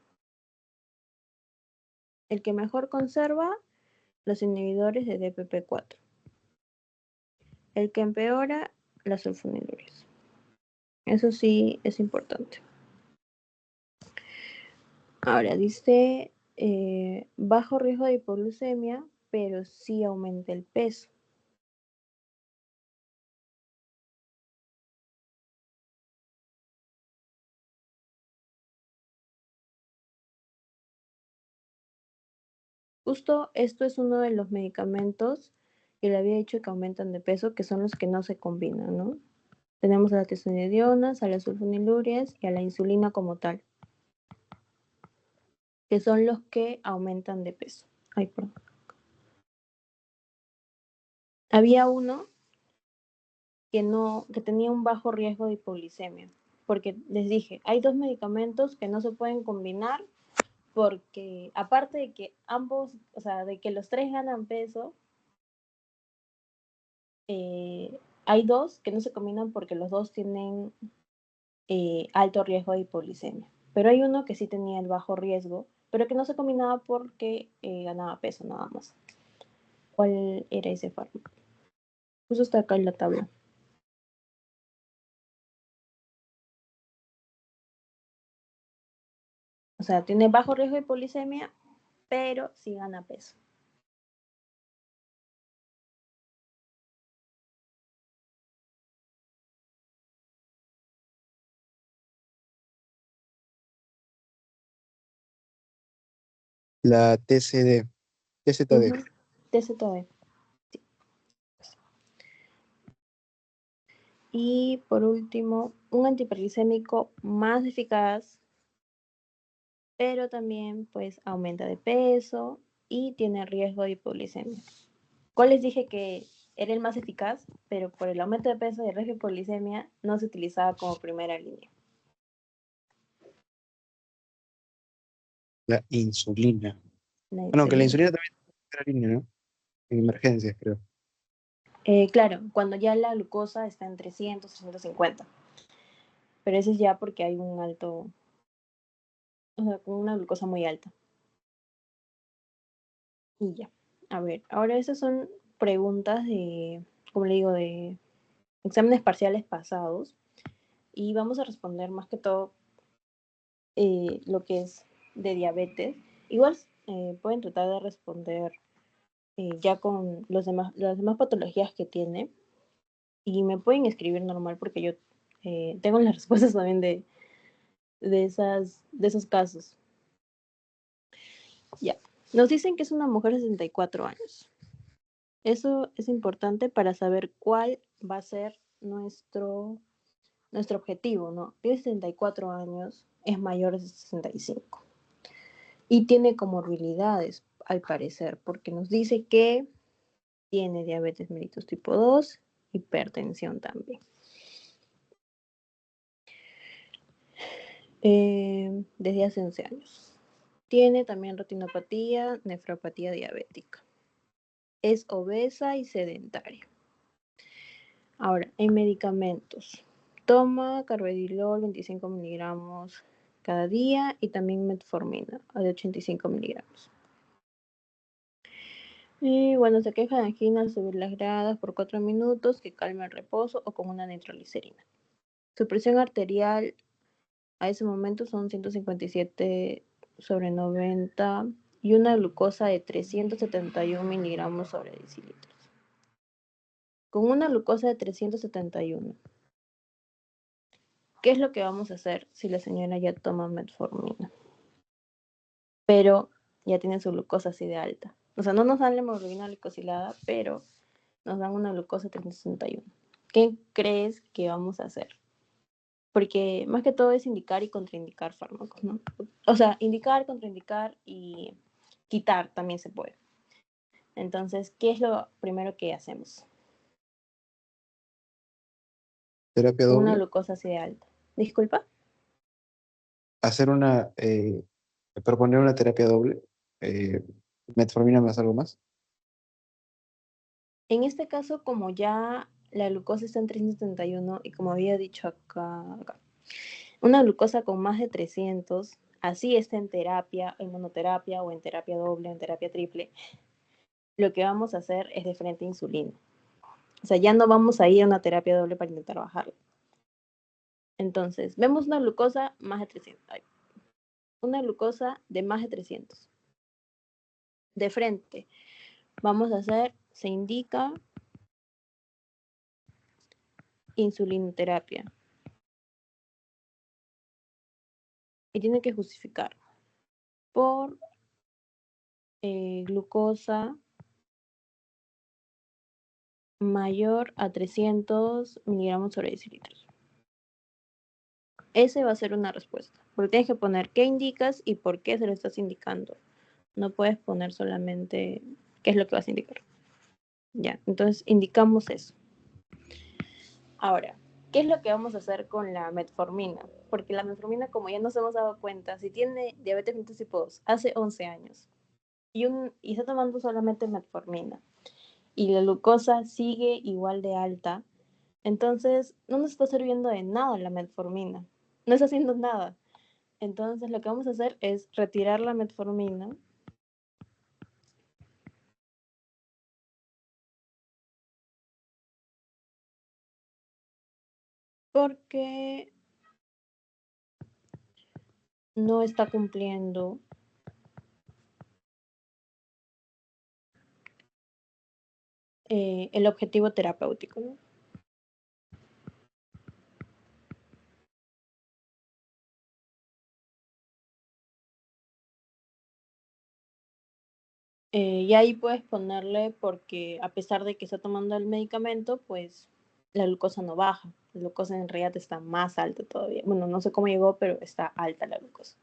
El que mejor conserva, los inhibidores de DPP4. El que empeora, las sulfonilureas. Eso sí es importante. Ahora, dice bajo riesgo de hipoglucemia, pero sí aumenta el peso. Justo esto es uno de los medicamentos que le había dicho que aumentan de peso, que son los que no se combinan, ¿no? Tenemos a las tesonidionas, a las sulfonilurias y a la insulina como tal, que son los que aumentan de peso. Ay, perdón. Había uno que tenía un bajo riesgo de hipoglicemia, porque les dije, hay dos medicamentos que no se pueden combinar porque aparte de que ambos, o sea, de que los tres ganan peso, hay dos que no se combinan porque los dos tienen alto riesgo de hipoglicemia. Pero hay uno que sí tenía el bajo riesgo, pero que no se combinaba porque ganaba peso nada más. ¿Cuál era ese fármaco? Justo está acá en la tabla. O sea, tiene bajo riesgo de hipoglicemia, pero sí gana peso. La TCD, TZD. TZD. Sí. Y por último, un antihiperglicémico más eficaz, pero también pues aumenta de peso y tiene riesgo de hipoglicemia. ¿Cuál les dije que era el más eficaz? Pero por el aumento de peso y el riesgo de hipoglicemia no se utilizaba como primera línea. La insulina. La Bueno, que la insulina. insulina también es otra línea, ¿no? En emergencias, creo. Claro, cuando ya la glucosa está en 300, 350. Pero eso es ya porque hay un alto, o sea, con una glucosa muy alta. Y ya. A ver, ahora esas son preguntas de, como le digo, de exámenes parciales pasados. Y vamos a responder más que todo lo que es de diabetes. Igual pueden tratar de responder ya con las demás patologías que tiene. Y me pueden escribir normal porque yo tengo las respuestas también de esos casos. Ya. Nos dicen que es una mujer de 64 años. Eso es importante para saber cuál va a ser nuestro objetivo, ¿no? Tiene 64 años, es mayor de 65 y tiene comorbilidades, al parecer, porque nos dice que tiene diabetes mellitus tipo 2, hipertensión también. Desde hace 11 años. Tiene también retinopatía, nefropatía diabética. Es obesa y sedentaria. Ahora, en medicamentos. Toma carvedilol 25 miligramos cada día y también metformina de 85 miligramos. Y bueno, se queja de angina al subir las gradas por 4 minutos, que calma el reposo o con una nitroglicerina. Su presión arterial a ese momento son 157/90 y una glucosa de 371 miligramos sobre decilitros. Con una glucosa de 371, ¿qué es lo que vamos a hacer si la señora ya toma metformina? Pero ya tiene su glucosa así de alta. O sea, no nos dan la hemoglobina glicosilada, pero nos dan una glucosa 361. ¿Qué crees que vamos a hacer? Porque más que todo es indicar y contraindicar fármacos, ¿no? O sea, indicar, contraindicar y quitar también se puede. Entonces, ¿qué es lo primero que hacemos? Terapia Con una doble. glucosa así de alta. ¿Disculpa? Hacer proponer una terapia doble. Metformina más algo más. En este caso, como ya la glucosa está en 371 y como había dicho acá, una glucosa con más de 300, así está en terapia, en monoterapia o en terapia doble, en terapia triple, lo que vamos a hacer es de frente a insulina. O sea, ya no vamos a ir a una terapia doble para intentar bajarla. Entonces, vemos una glucosa más de 300. Una glucosa de más de 300. De frente, vamos a hacer, se indica insulinoterapia. Y tiene que justificar por glucosa mayor a 300 miligramos sobre decilitros. Ese va a ser una respuesta, porque tienes que poner qué indicas y por qué se lo estás indicando. No puedes poner solamente qué es lo que vas a indicar. Ya, entonces indicamos eso. Ahora, ¿qué es lo que vamos a hacer con la metformina? Porque la metformina, como ya nos hemos dado cuenta, si tiene diabetes mellitus tipo 2 hace 11 años y está tomando solamente metformina y la glucosa sigue igual de alta, entonces no nos está sirviendo de nada la metformina. No está haciendo nada. Entonces lo que vamos a hacer es retirar la metformina porque no está cumpliendo el objetivo terapéutico, ¿no? Y ahí puedes ponerle porque a pesar de que está tomando el medicamento, pues la glucosa no baja. La glucosa en realidad está más alta todavía. Bueno, no sé cómo llegó, pero está alta la glucosa.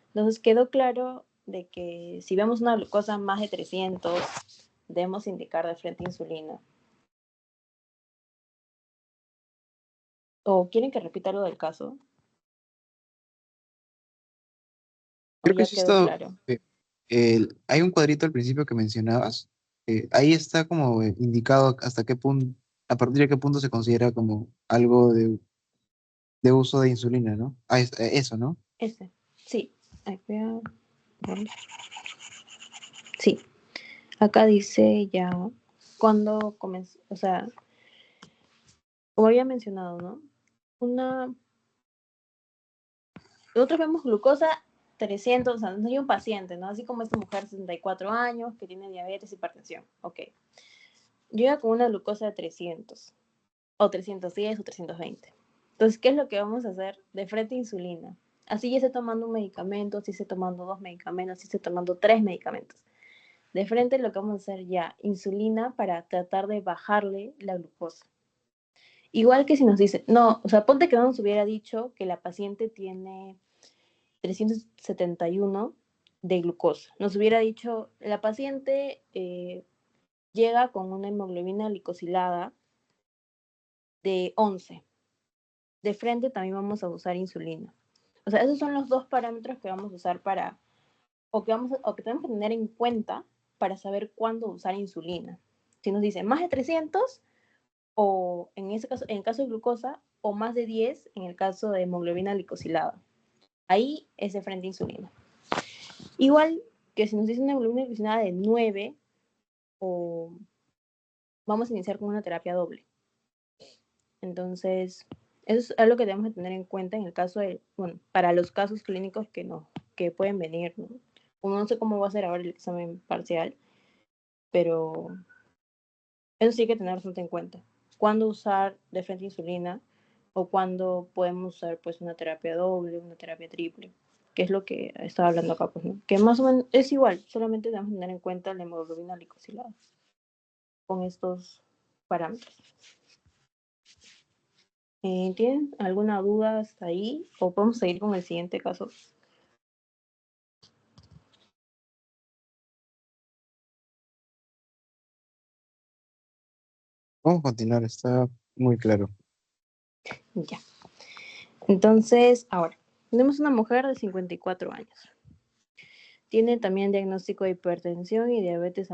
Entonces quedó claro de que si vemos una glucosa más de 300, debemos indicar de frente insulina. ¿O quieren que repita lo del caso? ¿O Creo que ya sí quedó está. claro? Hay un cuadrito al principio que mencionabas. Ahí está como indicado hasta qué punto, a partir de qué punto se considera como algo de uso de insulina, ¿no? Eso, ¿no? Ese. Sí. Ay, voy a ver. Sí. Acá dice ya cuando comenzó, o sea, como había mencionado, ¿no? Una Nosotros vemos glucosa 300, o sea, no hay un paciente, ¿no? Así como esta mujer de 64 años que tiene diabetes y hipertensión. Ok. Llega con una glucosa de 300, o 310 o 320. Entonces, ¿qué es lo que vamos a hacer? De frente a insulina. Así ya esté tomando un medicamento, así esté tomando 2 medicamentos, así esté tomando 3 medicamentos. De frente lo que vamos a hacer ya, insulina para tratar de bajarle la glucosa. Igual que si nos dice, no, o sea, ponte que no nos hubiera dicho que la paciente tiene 371 de glucosa. Nos hubiera dicho, la paciente llega con una hemoglobina glicosilada de 11. De frente también vamos a usar insulina. O sea, esos son los dos parámetros que vamos a usar para, o que tenemos que tener en cuenta para saber cuándo usar insulina. Si nos dice más de 300, o en ese caso, en el caso de glucosa, o más de 10 en el caso de hemoglobina glicosilada. Ahí es de frente a insulina. Igual que si nos dice una hemoglobina glicosilada de 9, o vamos a iniciar con una terapia doble. Entonces, eso es algo que debemos de tener en cuenta en el caso de, bueno, para los casos clínicos que pueden venir, ¿no? Como no sé cómo va a ser ahora el examen parcial, pero eso sí hay que tener bastante en cuenta. Cuándo usar de frente insulina o cuándo podemos usar pues una terapia doble, una terapia triple, que es lo que estaba hablando acá, pues, ¿no? Que más o menos es igual, solamente debemos tener en cuenta la hemoglobina glicosilada con estos parámetros. ¿Tienen alguna duda hasta ahí? ¿O podemos seguir con el siguiente caso? Vamos a continuar, está muy claro. Ya. Entonces, ahora, tenemos una mujer de 54 años. Tiene también diagnóstico de hipertensión y diabetes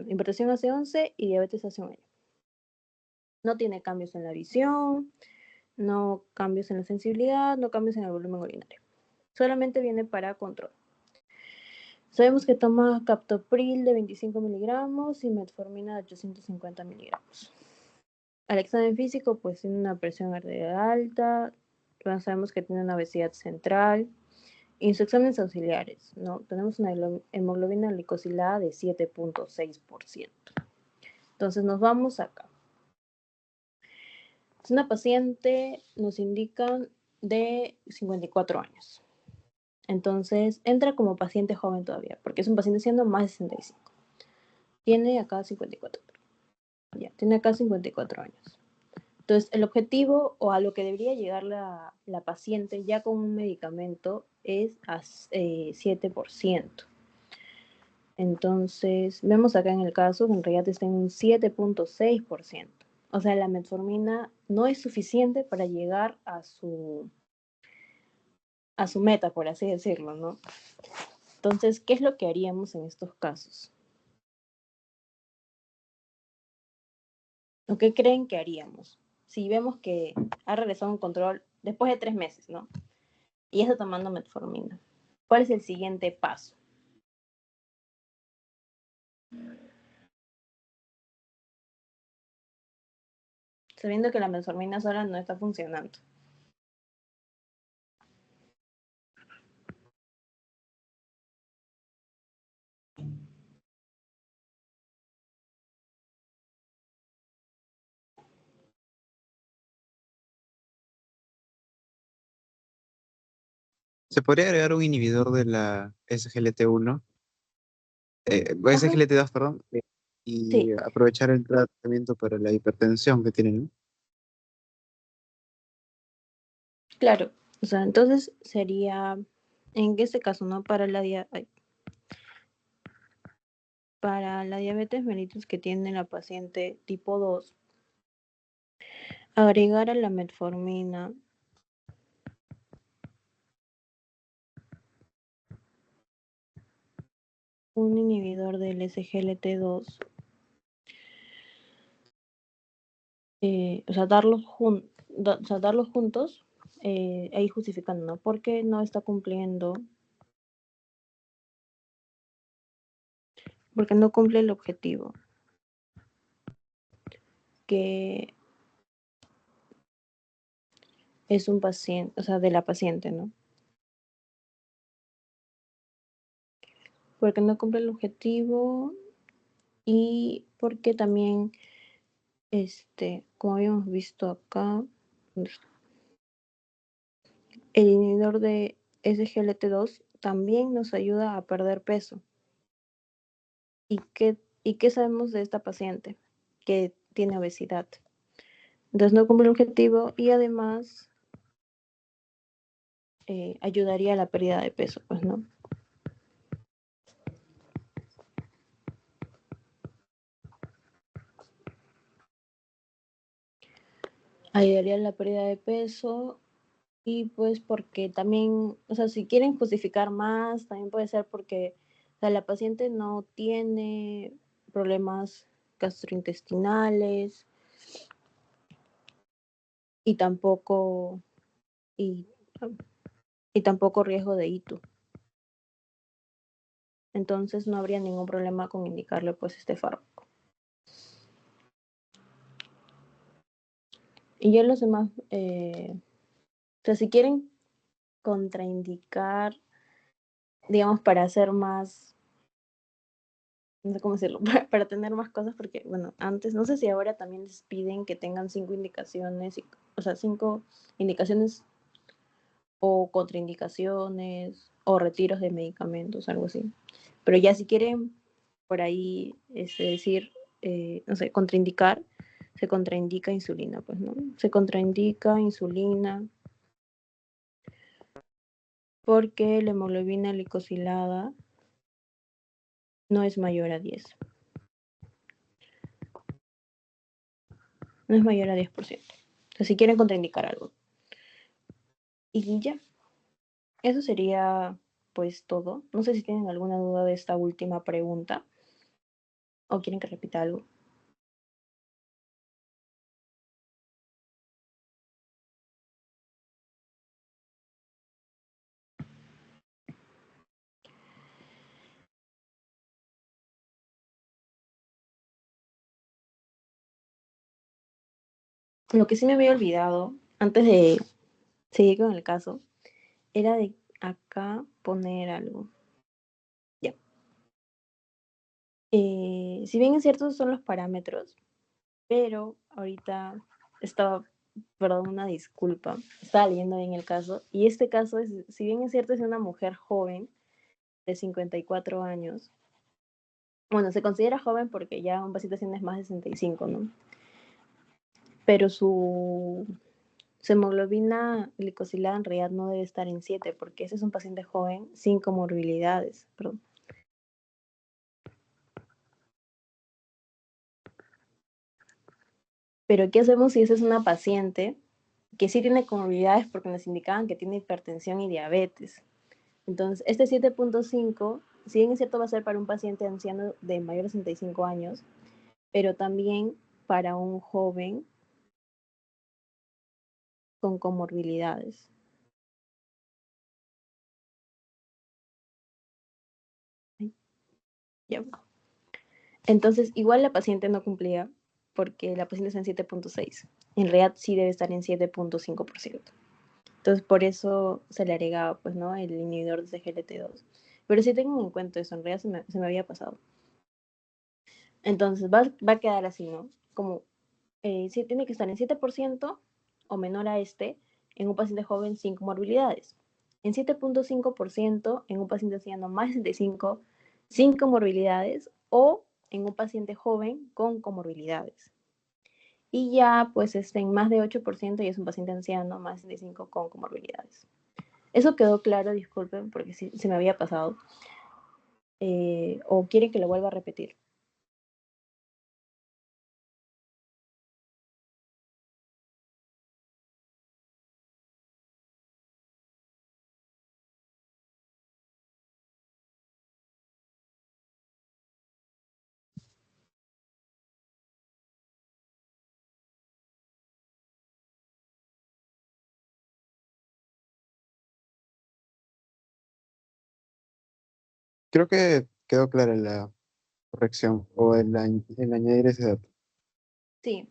hipertensión hace 11 y diabetes hace un año. No tiene cambios en la visión, no cambios en la sensibilidad, no cambios en el volumen urinario. Solamente viene para control. Sabemos que toma captopril de 25 miligramos y metformina de 850 miligramos. Al examen físico, pues tiene una presión arterial alta, sabemos que tiene una obesidad central. Y en sus exámenes auxiliares, ¿no? Tenemos una hemoglobina glicosilada de 7.6%. Entonces nos vamos acá. Es una paciente, nos indican, de 54 años. Entonces entra como paciente joven todavía, porque es un paciente siendo más de 65. Tiene acá 54. Ya, tiene acá 54 años. Entonces, el objetivo o a lo que debería llegar la paciente ya con un medicamento es a 7%. Entonces, vemos acá en el caso que en realidad está en un 7.6%. O sea, la metformina no es suficiente para llegar a su meta, por así decirlo, ¿no? Entonces, ¿qué es lo que haríamos en estos casos? ¿O qué creen que haríamos? Si vemos que ha regresado un control después de 3 meses, ¿no? Y está tomando metformina. ¿Cuál es el siguiente paso? Sabiendo que la metformina sola no está funcionando. ¿Se podría agregar un inhibidor de la SGLT1, Ajá, SGLT2, perdón, y sí, aprovechar el tratamiento para la hipertensión que tienen, ¿no? claro. O sea, entonces sería, en este caso, ¿no? Para la diabetes mellitus que tiene la paciente tipo 2, agregar a la metformina un inhibidor del SGLT2, o sea, darlos juntos, ahí justificando, ¿no? Porque no está cumpliendo, porque no cumple el objetivo que es un paciente, o sea, de la paciente, ¿no? Porque no cumple el objetivo y porque también, como habíamos visto acá, el inhibidor de SGLT2 también nos ayuda a perder peso. ¿Y qué sabemos de esta paciente? Que tiene obesidad. Entonces no cumple el objetivo y además ayudaría a la pérdida de peso, pues, ¿no? Ayudaría a la pérdida de peso y pues porque también, o sea, si quieren justificar más, también puede ser porque, o sea, la paciente no tiene problemas gastrointestinales y tampoco, y, y tampoco riesgo de ITU. Entonces no habría ningún problema con indicarle pues este fármaco. Y ya los demás, o sea, si quieren contraindicar, digamos, para hacer más, no sé cómo decirlo, para tener más cosas, porque, bueno, antes, no sé si ahora también les piden que tengan 5 indicaciones, o sea, 5 indicaciones o contraindicaciones o retiros de medicamentos, algo así. Pero ya si quieren por ahí decir, no sé, contraindicar, se contraindica insulina, pues, ¿no? Se contraindica insulina porque la hemoglobina glicosilada no es mayor a 10. No es mayor a 10%. O sea, si quieren contraindicar algo. Y ya, eso sería pues todo. No sé si tienen alguna duda de esta última pregunta o quieren que repita algo. Lo que sí me había olvidado antes de seguir con el caso era de acá poner algo. Ya. Si bien es cierto, son los parámetros, pero ahorita estaba, perdón, una disculpa, estaba leyendo bien el caso, y este caso, si bien es cierto, es de una mujer joven de 54 años, Bueno, se considera joven porque ya un paciente tiene más de 65, ¿no? Pero su hemoglobina glicosilada en realidad no debe estar en 7 porque ese es un paciente joven sin comorbilidades. Perdón. Pero ¿qué hacemos si esa es una paciente que sí tiene comorbilidades porque nos indicaban que tiene hipertensión y diabetes? Entonces, este 7.5, si bien es cierto, va a ser para un paciente anciano de mayor de 65 años, pero también para un joven con comorbilidades. Ya. Entonces, igual la paciente no cumplía porque la paciente está en 7.6. En realidad sí debe estar en 7.5%. Entonces, por eso se le agregaba, pues, ¿no? El inhibidor de CGLT2. Pero sí tengan en cuenta eso, en realidad se me había pasado. Entonces, va a quedar así, ¿no? Como sí, tiene que estar en 7% o menor a este en un paciente joven sin comorbilidades. En 7.5% en un paciente anciano más de 65 sin comorbilidades o en un paciente joven con comorbilidades. Y ya, pues, en más de 8% y es un paciente anciano más de 65 con comorbilidades. Eso quedó claro, disculpen, porque sí, se me había pasado. ¿O quieren que lo vuelva a repetir? Creo que quedó clara la corrección o el añadir ese dato. Sí,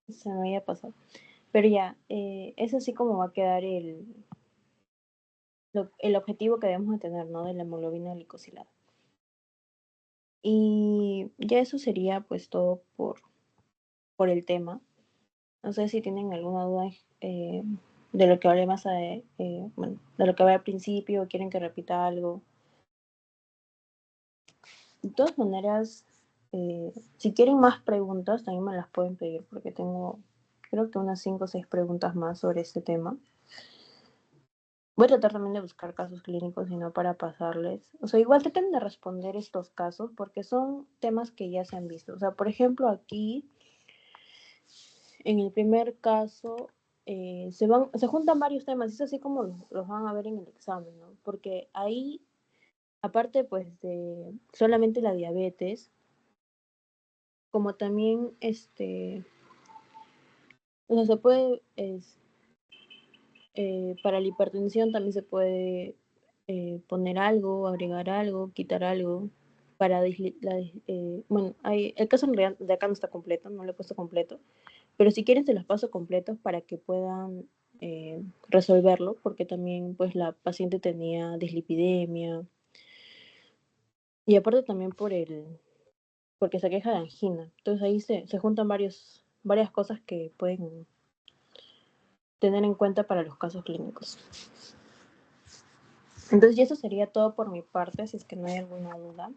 se me había pasado. Pero ya, es así como va a quedar el objetivo que debemos de tener, ¿no? De la hemoglobina glicosilada. Y ya eso sería pues todo por el tema. No sé si tienen alguna duda de lo que hablé más, bueno, de lo que hablé al principio, o quieren que repita algo. De todas maneras, si quieren más preguntas, también me las pueden pedir porque tengo, creo que unas 5 o 6 preguntas más sobre este tema. Voy a tratar también de buscar casos clínicos y no para pasarles. O sea, igual traten de responder estos casos porque son temas que ya se han visto. O sea, por ejemplo, aquí, en el primer caso, se juntan varios temas. Es así como los van a ver en el examen, ¿no? Porque ahí, aparte, pues, de solamente la diabetes, como también, o sea, se puede, para la hipertensión también se puede poner algo, agregar algo, quitar algo. Para bueno, el caso en realidad de acá no está completo, no lo he puesto completo, pero si quieren se los paso completos para que puedan resolverlo, porque también pues la paciente tenía dislipidemia y aparte también porque se queja de angina. Entonces ahí se juntan varias cosas que pueden tener en cuenta para los casos clínicos. Entonces, y eso sería todo por mi parte, si es que no hay alguna duda.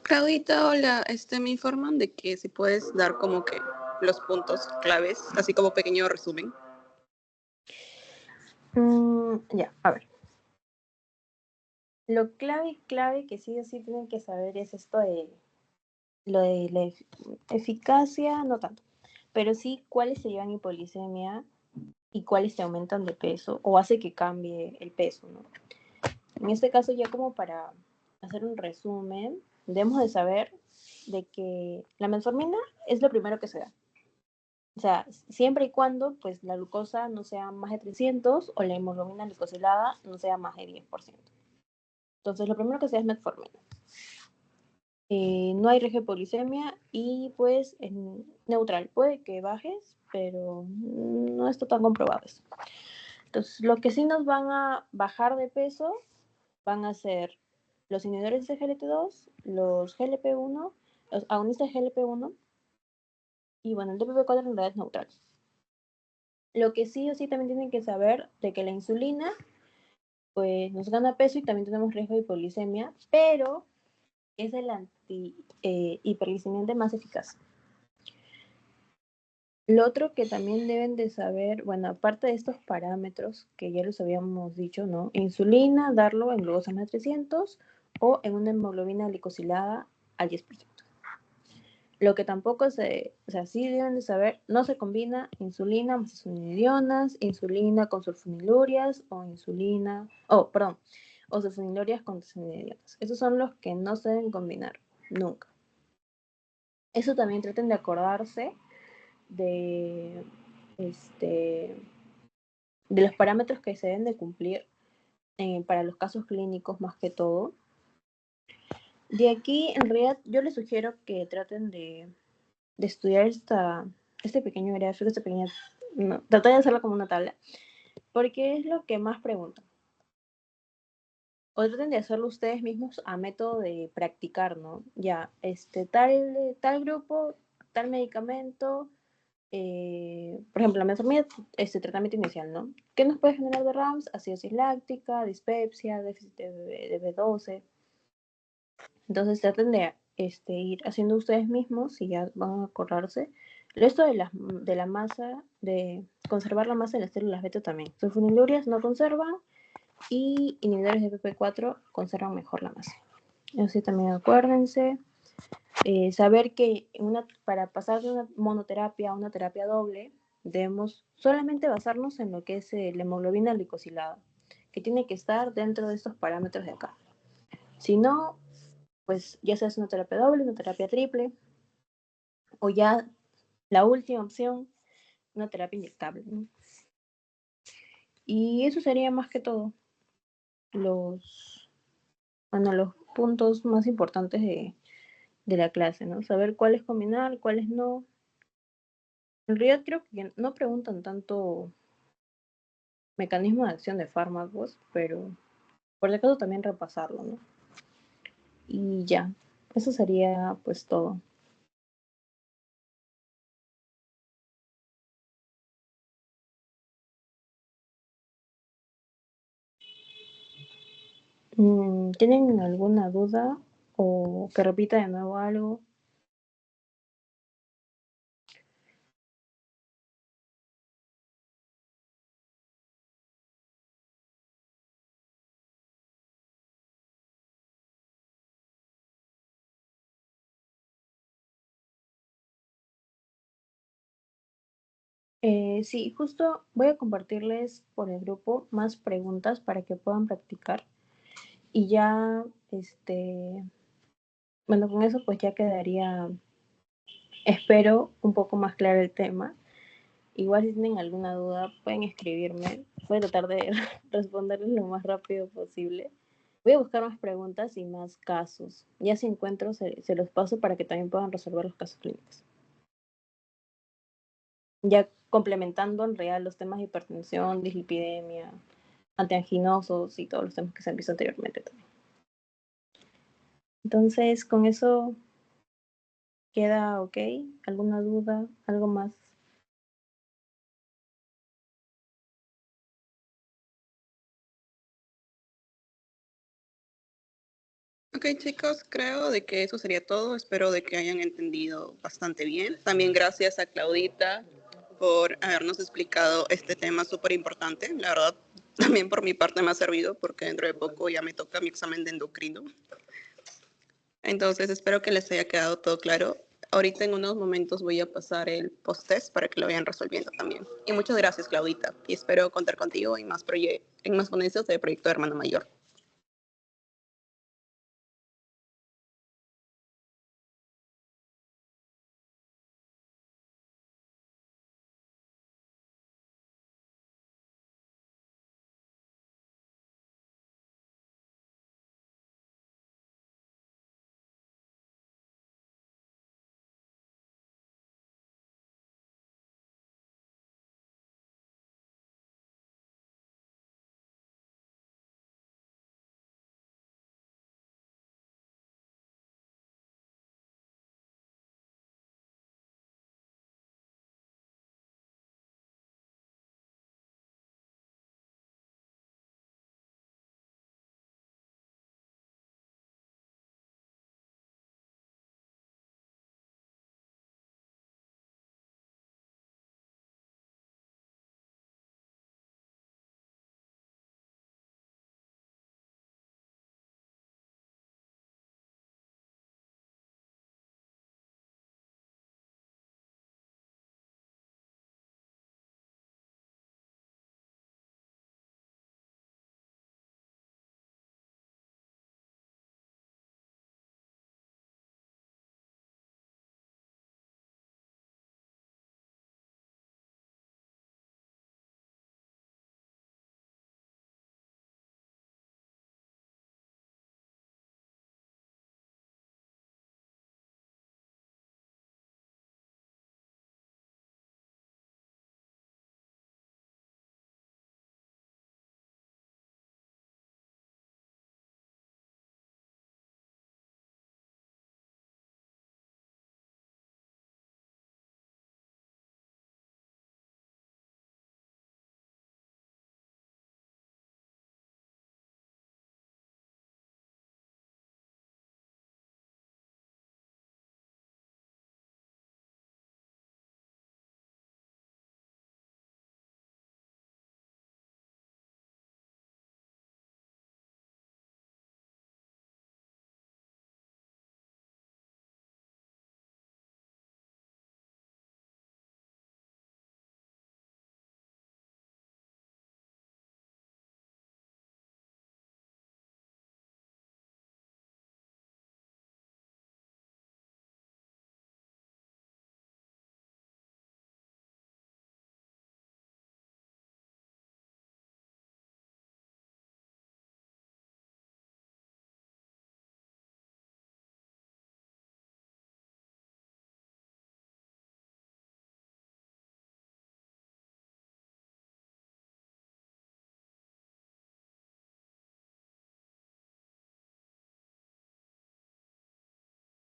Claudita, hola, me informan de que si puedes dar como que los puntos claves, así como pequeño resumen. Ya, a ver. Lo clave que sí o sí tienen que saber es esto de lo de la eficacia, no tanto, pero sí cuáles se llevan hipolisemia y cuáles se aumentan de peso o hace que cambie el peso, ¿no? En este caso, ya como para hacer un resumen, debemos de saber de que la metformina es lo primero que se da. O sea, siempre y cuando pues la glucosa no sea más de 300 o la hemoglobina glicosilada no sea más de 10%. Entonces, lo primero que se da es metformina. No hay riesgo de polisemia y pues en neutral. Puede que bajes, pero no está tan comprobado eso. Entonces, lo que sí nos van a bajar de peso van a ser los inhibidores de GLT2, los GLP-1, los agonistas de GLP-1 y bueno, el DPP-4 en realidad es neutral. Lo que sí o sí también tienen que saber de que la insulina pues nos gana peso y también tenemos riesgo de hipoglicemia, pero es el hiperglicemiante más eficaz. Lo otro que también deben de saber, bueno, aparte de estos parámetros que ya los habíamos dicho, ¿no? Insulina, darlo en glucosa más 300 o en una hemoglobina glicosilada al 10%. Lo que tampoco o sea, sí deben de saber, no se combina insulina más sulfonidionas, insulina con sulfonilurias o o sulfonilurias con sulfonidionas. Esos son los que no se deben combinar, nunca. Eso también traten de acordarse de, de los parámetros que se deben de cumplir para los casos clínicos más que todo. De aquí, en realidad, yo les sugiero que traten de estudiar este pequeño gráfico, tratar de hacerlo como una tabla, porque es lo que más preguntan. O traten de hacerlo ustedes mismos a método de practicar, ¿no? Ya, tal grupo, tal medicamento, por ejemplo, la metformina, tratamiento inicial, ¿no? ¿Qué nos puede generar de RAMS? Acidosis láctica, dispepsia, déficit de B12. Entonces traten de ir haciendo ustedes mismos y ya van a acordarse. Esto de la masa, de conservar la masa de las células beta también. Sulfonilurias no conservan y inhibidores de PP4 conservan mejor la masa. Así también acuérdense. Saber que para pasar de una monoterapia a una terapia doble, debemos solamente basarnos en lo que es la hemoglobina glicosilada, que tiene que estar dentro de estos parámetros de acá. Si no, pues ya sea una terapia doble, una terapia triple, o ya la última opción, una terapia inyectable, ¿no? Y eso sería más que todo los puntos más importantes de la clase, ¿no? Saber cuáles combinar, cuáles no. En realidad creo que no preguntan tanto mecanismo de acción de fármacos, pero por si acaso también repasarlo, ¿no? Y ya, eso sería pues todo. ¿Tienen alguna duda o que repita de nuevo algo? Sí, justo voy a compartirles por el grupo más preguntas para que puedan practicar. Y ya, bueno, con eso pues ya quedaría, espero, un poco más claro el tema. Igual si tienen alguna duda pueden escribirme. Voy a tratar de responderles lo más rápido posible. Voy a buscar más preguntas y más casos. Ya si encuentro, se los paso para que también puedan resolver los casos clínicos. Ya complementando en real los temas de hipertensión, dislipidemia, antianginosos y todos los temas que se han visto anteriormente también. Entonces, con eso queda ok. ¿Alguna duda? ¿Algo más? Ok, chicos, creo de que eso sería todo. Espero de que hayan entendido bastante bien. También gracias a Claudita por habernos explicado este tema súper importante. La verdad, también por mi parte me ha servido porque dentro de poco ya me toca mi examen de endocrino. Entonces, espero que les haya quedado todo claro. Ahorita en unos momentos voy a pasar el post-test para que lo vayan resolviendo también. Y muchas gracias, Claudita. Y espero contar contigo en más ponencias de Proyecto Hermano Mayor.